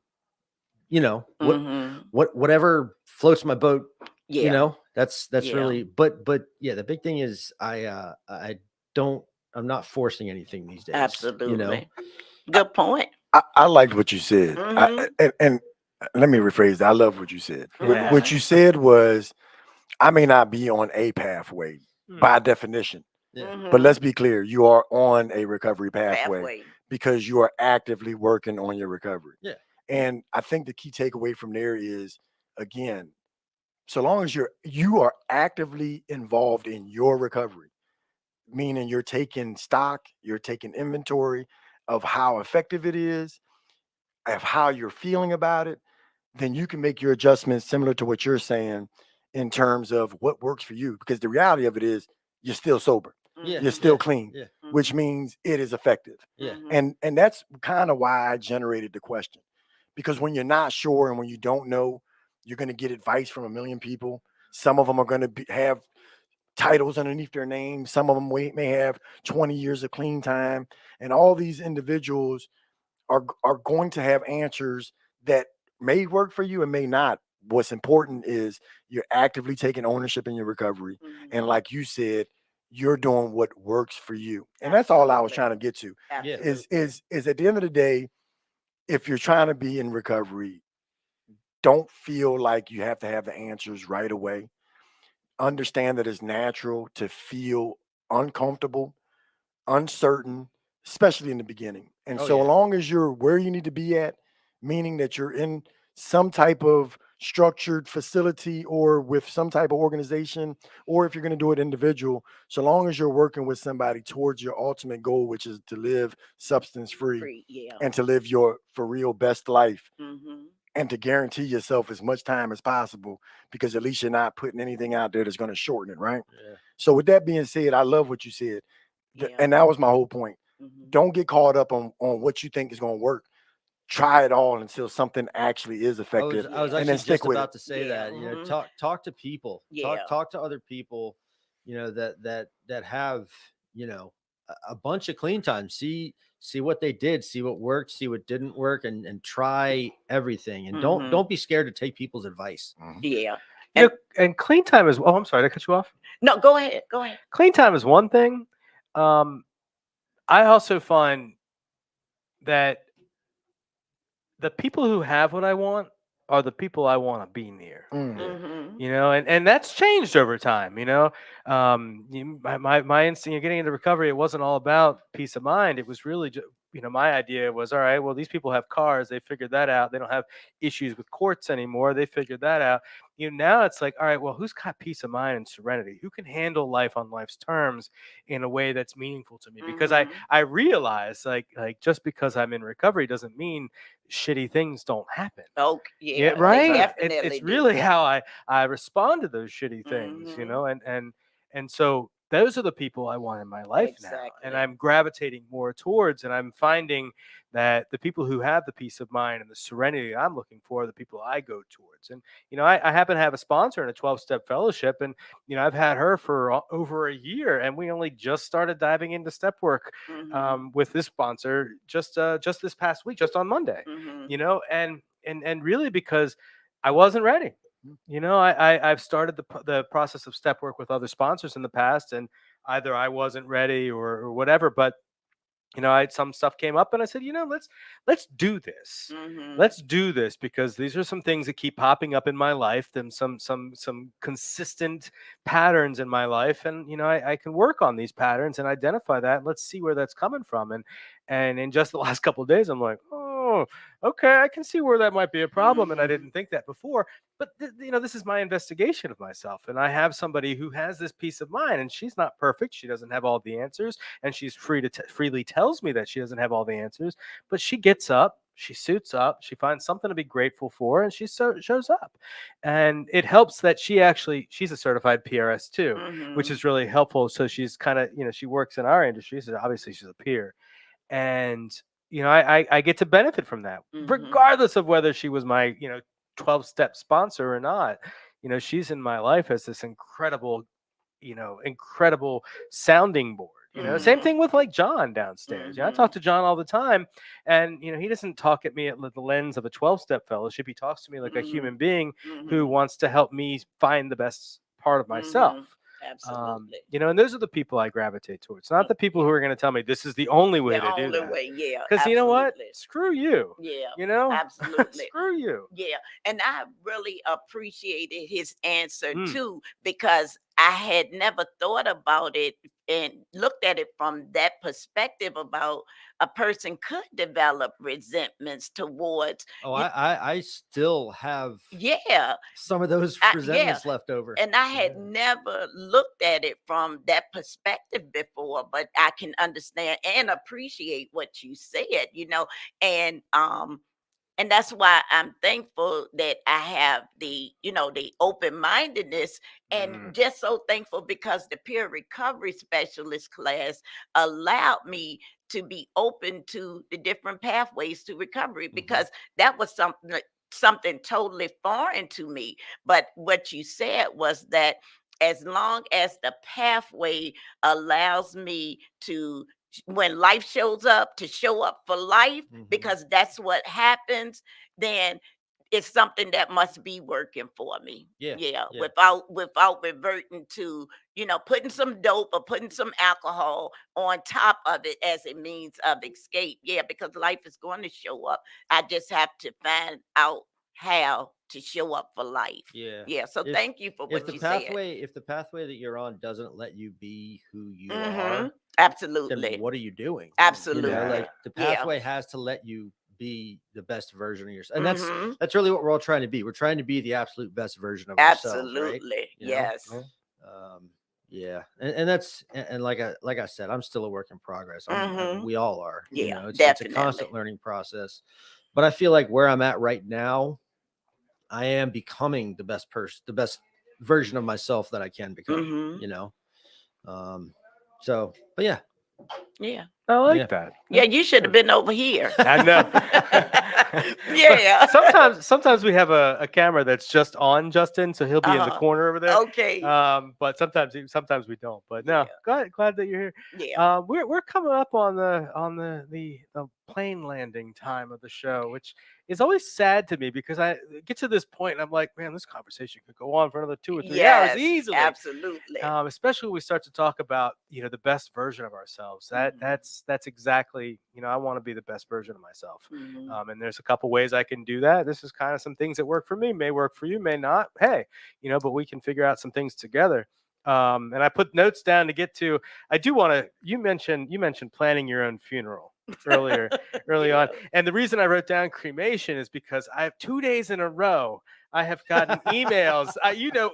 you know, Mm-hmm. whatever floats my boat. You Yeah. know, that's Yeah. really, but yeah, the big thing is I'm not forcing anything these days. Absolutely. You know, Good point. I liked what you said. Mhm. And let me rephrase that. I love what you said. Yeah. What you said was, I may not be on a pathway by definition, yeah, but let's be clear, you are on a recovery pathway Pathway. because you are actively working on your recovery. yeah, And I think the key takeaway from there is, again, so long as you are actively involved in your recovery, meaning you're taking stock, you're taking inventory of how effective it is, of how you're feeling about it, then you can make your adjustments similar to what you're saying in terms of what works for you. Because the reality of it is you're still sober, yeah, you're still yeah, clean, yeah, which means it is effective. yeah. And that's kind of why I generated the question. Because when you're not sure and when you don't know, you're going to get advice from a million people. Some of them are going to have titles underneath their name. Some of them may have 20 years of clean time. And all these individuals are going to have answers that may work for you and may not. What's important is you're actively taking ownership in your recovery. And like you said, you're doing what works for you. And that's all I was trying to get to. Yeah. Is at the end of the day, if you're trying to be in recovery, don't feel like you have to have the answers right away. Understand that it's natural to feel uncomfortable, uncertain, especially in the beginning. And Oh, so yeah. long as you're where you need to be at, meaning that you're in some type of structured facility or with some type of organization, or if you're going to do it individual, so long as you're working with somebody towards your ultimate goal, which is to live substance free Free. Yeah. and to live your for real best life Mm-hmm. and to guarantee yourself as much time as possible, because at least you're not putting anything out there that's going to shorten it, right? Yeah. So with that being said, I love what you said. Yeah. And that was my whole point. Mm-hmm. Don't get caught up on what you think is going to work. Try it all until something actually is effective, I was Yeah. and actually then stick just with about it. to say Yeah. that, you know, Mhm. talk to people, Yeah. talk to other people, you know, that have, you know, a bunch of clean time. See what they did, see what worked, see what didn't work, and try everything. And Mhm. don't be scared to take people's advice. Mhm. Yeah. You know, and clean time is. Oh, I'm sorry, did I cut you off? No, go ahead. Go ahead. Clean time is one thing. I also find that the people who have what I want are the people I want to be near. Mm. Mm-hmm. You know, and that's changed over time. You know, my instinct of getting into recovery, it wasn't all about peace of mind. It was really just, you know, my idea was, all right, well, these people have cars, they figured that out. They don't have issues with courts anymore, they figured that out. You know, now it's like, all right, well, who's got peace of mind and serenity? Who can handle life on life's terms in a way that's meaningful to me? Because Mhm. I realize, like just because I'm in recovery doesn't mean shitty things don't happen. Oh, Yeah, yeah. They right. definitely It's do. really how I respond to those shitty things, you Mhm. know, and so those are the people I want in my life now, and Exactly. I'm gravitating more towards, and I'm finding that the people who have the peace of mind and the serenity I'm looking for are the people I go towards. And you know, I happen to have a sponsor in a 12-step fellowship, and you know, I've had her for over a year, and we only just started diving into step work Mhm. with this sponsor just this past week, just on Monday. Mhm. You know, and really because I wasn't ready. You know, I've started the process of step work with other sponsors in the past, and either I wasn't ready or whatever. But some stuff came up, and I said, let's do this. Let's do this, because these are some things that keep popping up in my life, and some consistent patterns in my life, and I can work on these patterns and identify that. Let's see where that's coming from. And in just the last couple of days, I'm like, oh, okay, I can see where that might be a problem, and I didn't think that before. But this is my investigation of myself, and I have somebody who has this peace of mind, and she's not perfect. She doesn't have all the answers, and she's freely tells me that she doesn't have all the answers. But she gets up, she suits up, she finds something to be grateful for, and she shows up. And it helps that she's a certified PRS too, which is really helpful. So she's kind of, she works in our industry, so obviously she's a peer. And I get to benefit from that, regardless of whether she was my 12-step sponsor or not. She's in my life as this incredible sounding board. Same thing with like John downstairs. I talk to John all the time, and he doesn't talk at me at the lens of a 12-step fellowship. He talks to me like a human being who wants to help me find the best part of myself. Absolutely. And those are the people I gravitate towards, not the people who are going to tell me this is the only way to do that. Yeah. Because you know what? Screw you. Yeah. Absolutely. Screw you. Yeah. And I really appreciated his answer too, because I had never thought about it and looked at it from that perspective about a person could develop resentments towards. I still have some of those Yeah. resentments left over. And I had never looked at it from that perspective before, but I can understand and appreciate what you said, and that's why I'm thankful that I have the open-mindedness, and just so thankful because the peer recovery specialist class allowed me to be open to the different pathways to recovery, because that was something totally foreign to me. But what you said was that as long as the pathway allows me to, when life shows up, to show up for life, because that's what happens, then it's something that must be working for me. Yeah. Without reverting to, putting some dope or putting some alcohol on top of it as a means of escape. Yeah, because life is going to show up. I just have to find out how to show up for life. Yeah. So thank you for what you said. If the pathway that you're on doesn't let you be who you are, absolutely, then what are you doing? Absolutely. Like the pathway has to let you be the best version of yourself. And that's really what we're all trying to be. We're trying to be the absolute best version of ourselves. Absolutely. Right? Yes. Yeah. And that's, and like I said, I'm still a work in progress. We all are. Yeah, it's a constant learning process. But I feel like where I'm at right now, I am becoming the best version of myself that I can become, So, but yeah. Yeah. I like that. Yeah, you should have been over here. I know. Yeah. Sometimes we have a camera that's just on Justin, so he'll be in the corner over there. Okay. But sometimes we don't. But no, glad that you're here. Yeah. We're coming up on the plane landing time of the show, which is always sad to me, because I get to this point and I'm like, man, this conversation could go on for another 2 or 3 hours easily. Absolutely. Especially when we start to talk about the best version of ourselves. That's exactly, I want to be the best version of myself. And there's a couple ways I can do that. This is kind of some things that work for me, may work for you, may not. Hey, but we can figure out some things together. And I put notes down to get to. I do want to. You mentioned planning your own funeral early on, and the reason I wrote down cremation is because I have 2 days in a row I have gotten emails.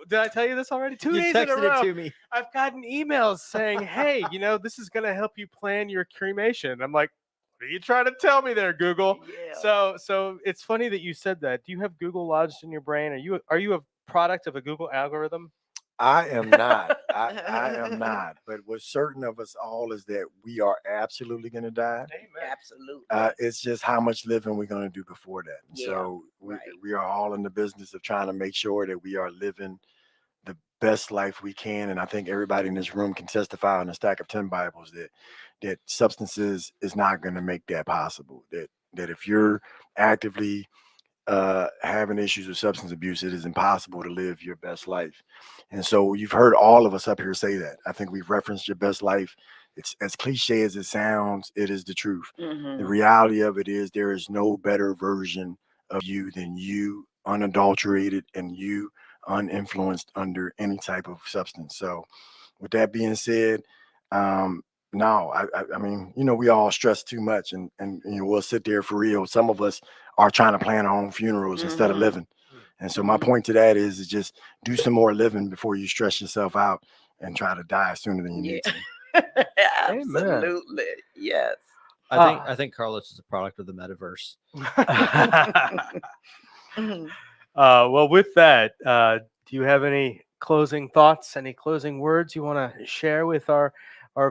Did I tell you this already? 2 days in a row. It to me. I've gotten emails saying, "Hey, this is going to help you plan your cremation." I'm like, "What are you trying to tell me there, Google?" Yeah. So it's funny that you said that. Do you have Google lodged in your brain? Are you a product of a Google algorithm? I am not. I am not. But what's certain of us all is that we are absolutely going to die. Amen. Absolutely. It's just how much living we're going to do before that. Yeah, So we are all in the business of trying to make sure that we are living the best life we can. And I think everybody in this room can testify on a stack of 10 Bibles that substances is not going to make that possible. That if you're actively having issues with substance abuse, it is impossible to live your best life. And so you've heard all of us up here say that. I think we've referenced your best life. It's as cliche as it sounds, it is the truth. The reality of it is there is no better version of you than you, unadulterated and you uninfluenced under any type of substance. So with that being said, no, I mean, we all stress too much, and we'll sit there for real. Some of us are trying to plan our own funerals instead of living. And so my point to that is just do some more living before you stress yourself out and try to die sooner than you need to. Absolutely. Yes. I think Carlos is a product of the metaverse. Well, with that, do you have any closing thoughts, any closing words you want to share with our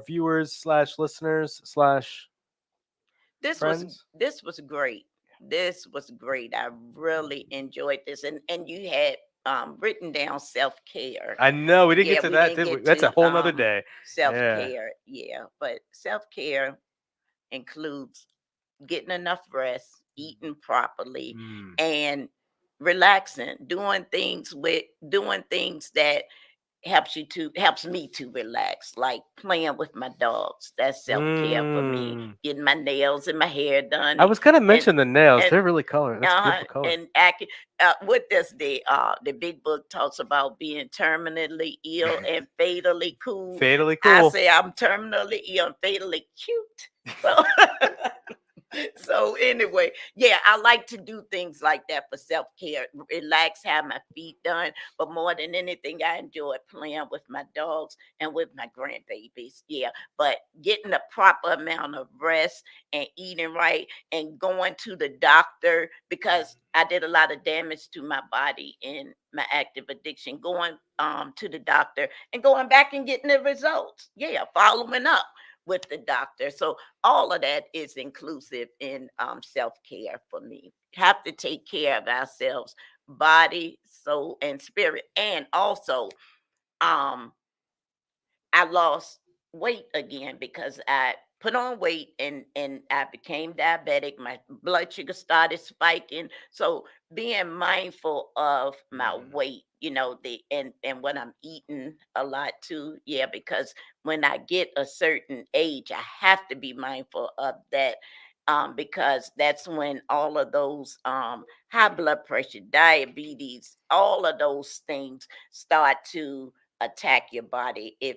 viewers / listeners / This friends? was great. This was great. I really enjoyed this, and you had written down self-care. I know we didn't Yeah, get to we that, didn't did we? get That's a to whole nother day. self-care. Yeah, but self-care includes getting enough rest, eating properly, and relaxing, doing things that helps me to relax, like playing with my dogs. That's self-care for me. Getting my nails and my hair done. I was gonna mention and the nails. and They're really color. That's a beautiful color. and what does the big book talks about being terminally ill and fatally cool. Fatally I cool. say I'm terminally ill and fatally cute. So so anyway, yeah, I like to do things like that for self-care, relax, have my feet done. But more than anything, I enjoy playing with my dogs and with my grandbabies. Yeah, but getting the proper amount of rest and eating right and going to the doctor, because I did a lot of damage to my body in my active addiction. Going to the doctor and going back and getting the results. Yeah, following up with the doctor. So all of that is inclusive in self-care for me. Have to take care of ourselves, body, soul, and spirit. And also, I lost weight again because I put on weight and I became diabetic. My blood sugar started spiking. So being mindful of my weight, and what I'm eating a lot too. Yeah, because when I get a certain age, I have to be mindful of that. Because that's when all of those high blood pressure, diabetes, all of those things start to attack your body if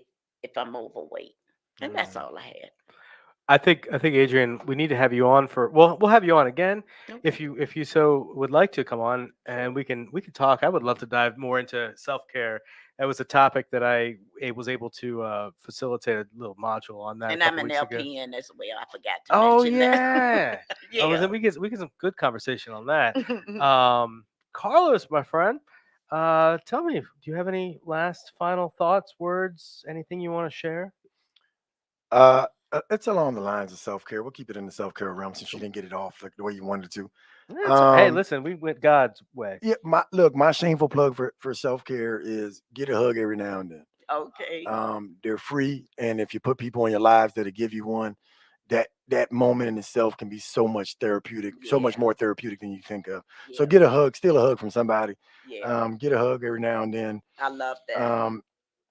I'm overweight. And that's all I had. I think Adrian, we need to have you on for. Well, we'll have you on again if Okay. you so would like to come on, and we can talk. I would love to dive more into self care. That was a topic that I was able to facilitate a little module on that a And I'm couple an weeks ago. LPN as well. I forgot to Oh mention yeah. that. Oh, well, Yeah. then we get some good conversation on that. Carlos, my friend, tell me, do you have any last final thoughts, words, anything you want to share? It's along the lines of self-care. We'll keep it in the self-care realm since you didn't get it off like the way you wanted to. Hey, listen, we went God's way. Yeah, my shameful plug for self-care is get a hug every now and then. Okay. They're free, and if you put people in your lives that'll give you one, that moment in itself can be so much therapeutic, so much Yeah. more therapeutic than you think of. So Yeah. get a hug, steal a hug from somebody. Yeah. Get a hug every now and then. I love that.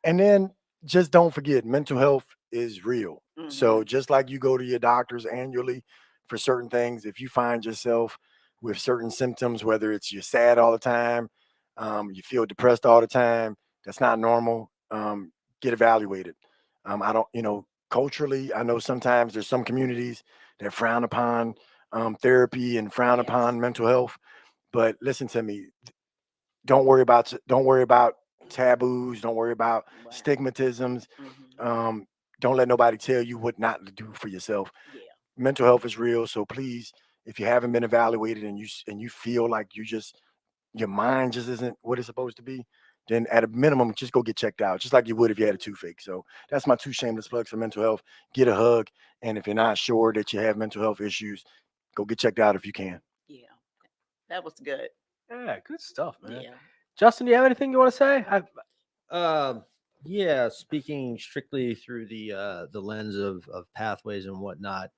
And then just don't forget, mental health is real. So Mhm. just like you go to your doctors annually for certain things, if you find yourself with certain symptoms, whether it's you're sad all the time, you feel depressed all the time, that's not normal. Get evaluated. I don't, culturally, I know sometimes there's some communities that frown upon therapy and frown Yes. upon mental health. But listen to me, don't worry about taboos, don't worry about Wow. stigmatisms. Mhm. Don't let nobody tell you what not to do for yourself. Yeah. Mental health is real, so please, if you haven't been evaluated and you feel like your mind just isn't what it's supposed to be, then at a minimum just go get checked out, just like you would if you had a toothache. So that's my two shameless plugs for mental health. Get a hug, and if you're not sure that you have mental health issues, go get checked out if you can. Yeah. That was good. Yeah, good stuff, man. Yeah. Justin, do you have anything you want to say? Yeah, speaking strictly through the lens of pathways and whatnot,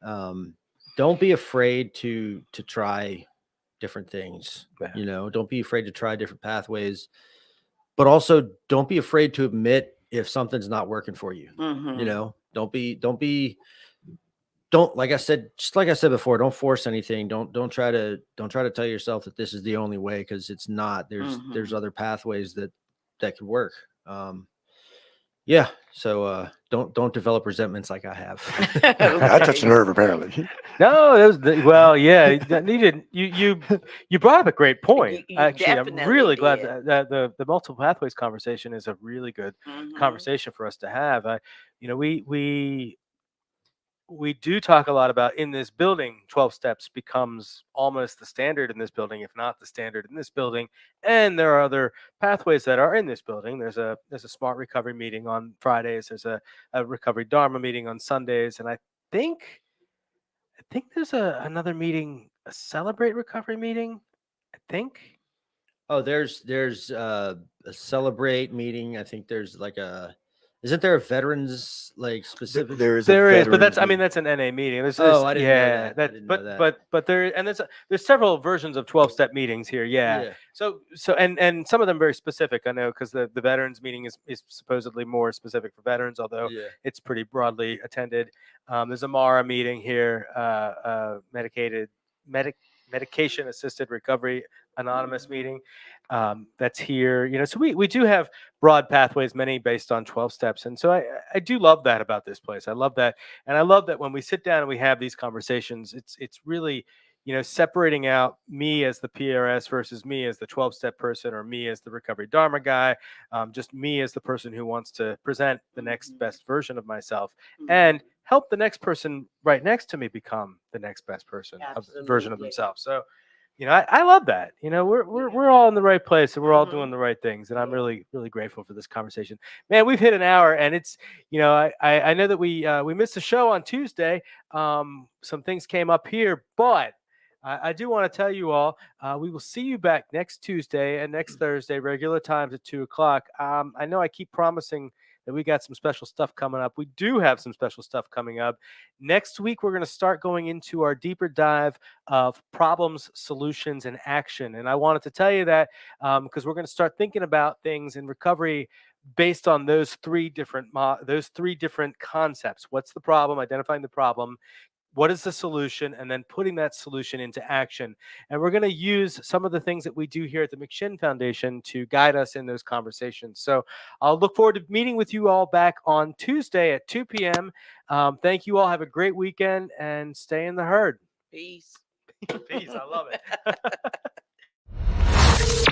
don't be afraid to try different things. Yeah. Don't be afraid to try different pathways, but also don't be afraid to admit if something's not working for you. Mhm. Don't like I said, just like I said before, don't force anything. Don't try to tell yourself that this is the only way, because it's not. There's Mhm. other pathways that could work. Yeah. So don't develop resentments like I have. I touched a Okay. nerve apparently. No, that was well, yeah. You did. You brought up a great point. You Actually, I'm definitely really glad did. that the multiple pathways conversation is a really good Mhm. conversation for us to have. We do talk a lot about in this building. 12 steps becomes almost the standard in this building, if not the standard in this building. And there are other pathways that are in this building. There's a smart recovery meeting on Fridays. There's a recovery Dharma meeting on Sundays, and I think there's another meeting, a celebrate recovery meeting. I think. Oh, there's a celebrate meeting. I think there's like isn't there a veterans like specific? There is a There is, but veterans that's I mean meeting. that's an NA meeting. Oh, I didn't know yeah, that. I didn't know that. but there and there's several versions of 12-step meetings here. Yeah. Yeah. So and some of them very specific. I know because the veterans meeting is supposedly more specific for veterans, although Yeah. it's pretty broadly attended. There's a Mara meeting here, medication assisted recovery anonymous meeting that's here. So we do have broad pathways, many based on 12 steps. And so I do love that about this place. I love that. And I love that when we sit down and we have these conversations, it's really, separating out me as the PRS versus me as the 12-step person, or me as the recovery Dharma guy, just me as the person who wants to present the next Mhm. best version of myself and Mhm. help the next person right next to me become the next best person version of Absolutely. themselves. So I love that. We're Yeah. we're all in the right place and we're all doing Mhm. the right things, and I'm Yeah. really really grateful for this conversation. Man, we've hit an hour, and it's I know that we missed the show on Tuesday. Some things came up here, but I do want to tell you all we will see you back next Tuesday and next Thursday, regular times at 2 o'clock. I know I keep promising that we got some special stuff coming up. We do have some special stuff coming up. Next week, we're going to start going into our deeper dive of problems, solutions, and action. And I wanted to tell you that because we're going to start thinking about things in recovery based on those three different concepts. What's the problem? Identifying the problem. What is the solution? And then putting that solution into action. And we're going to use some of the things that we do here at the McShin Foundation to guide us in those conversations. So I'll look forward to meeting with you all back on Tuesday at 2 p.m. Thank you all. Have a great weekend and stay in the herd. Peace. Peace. I love it.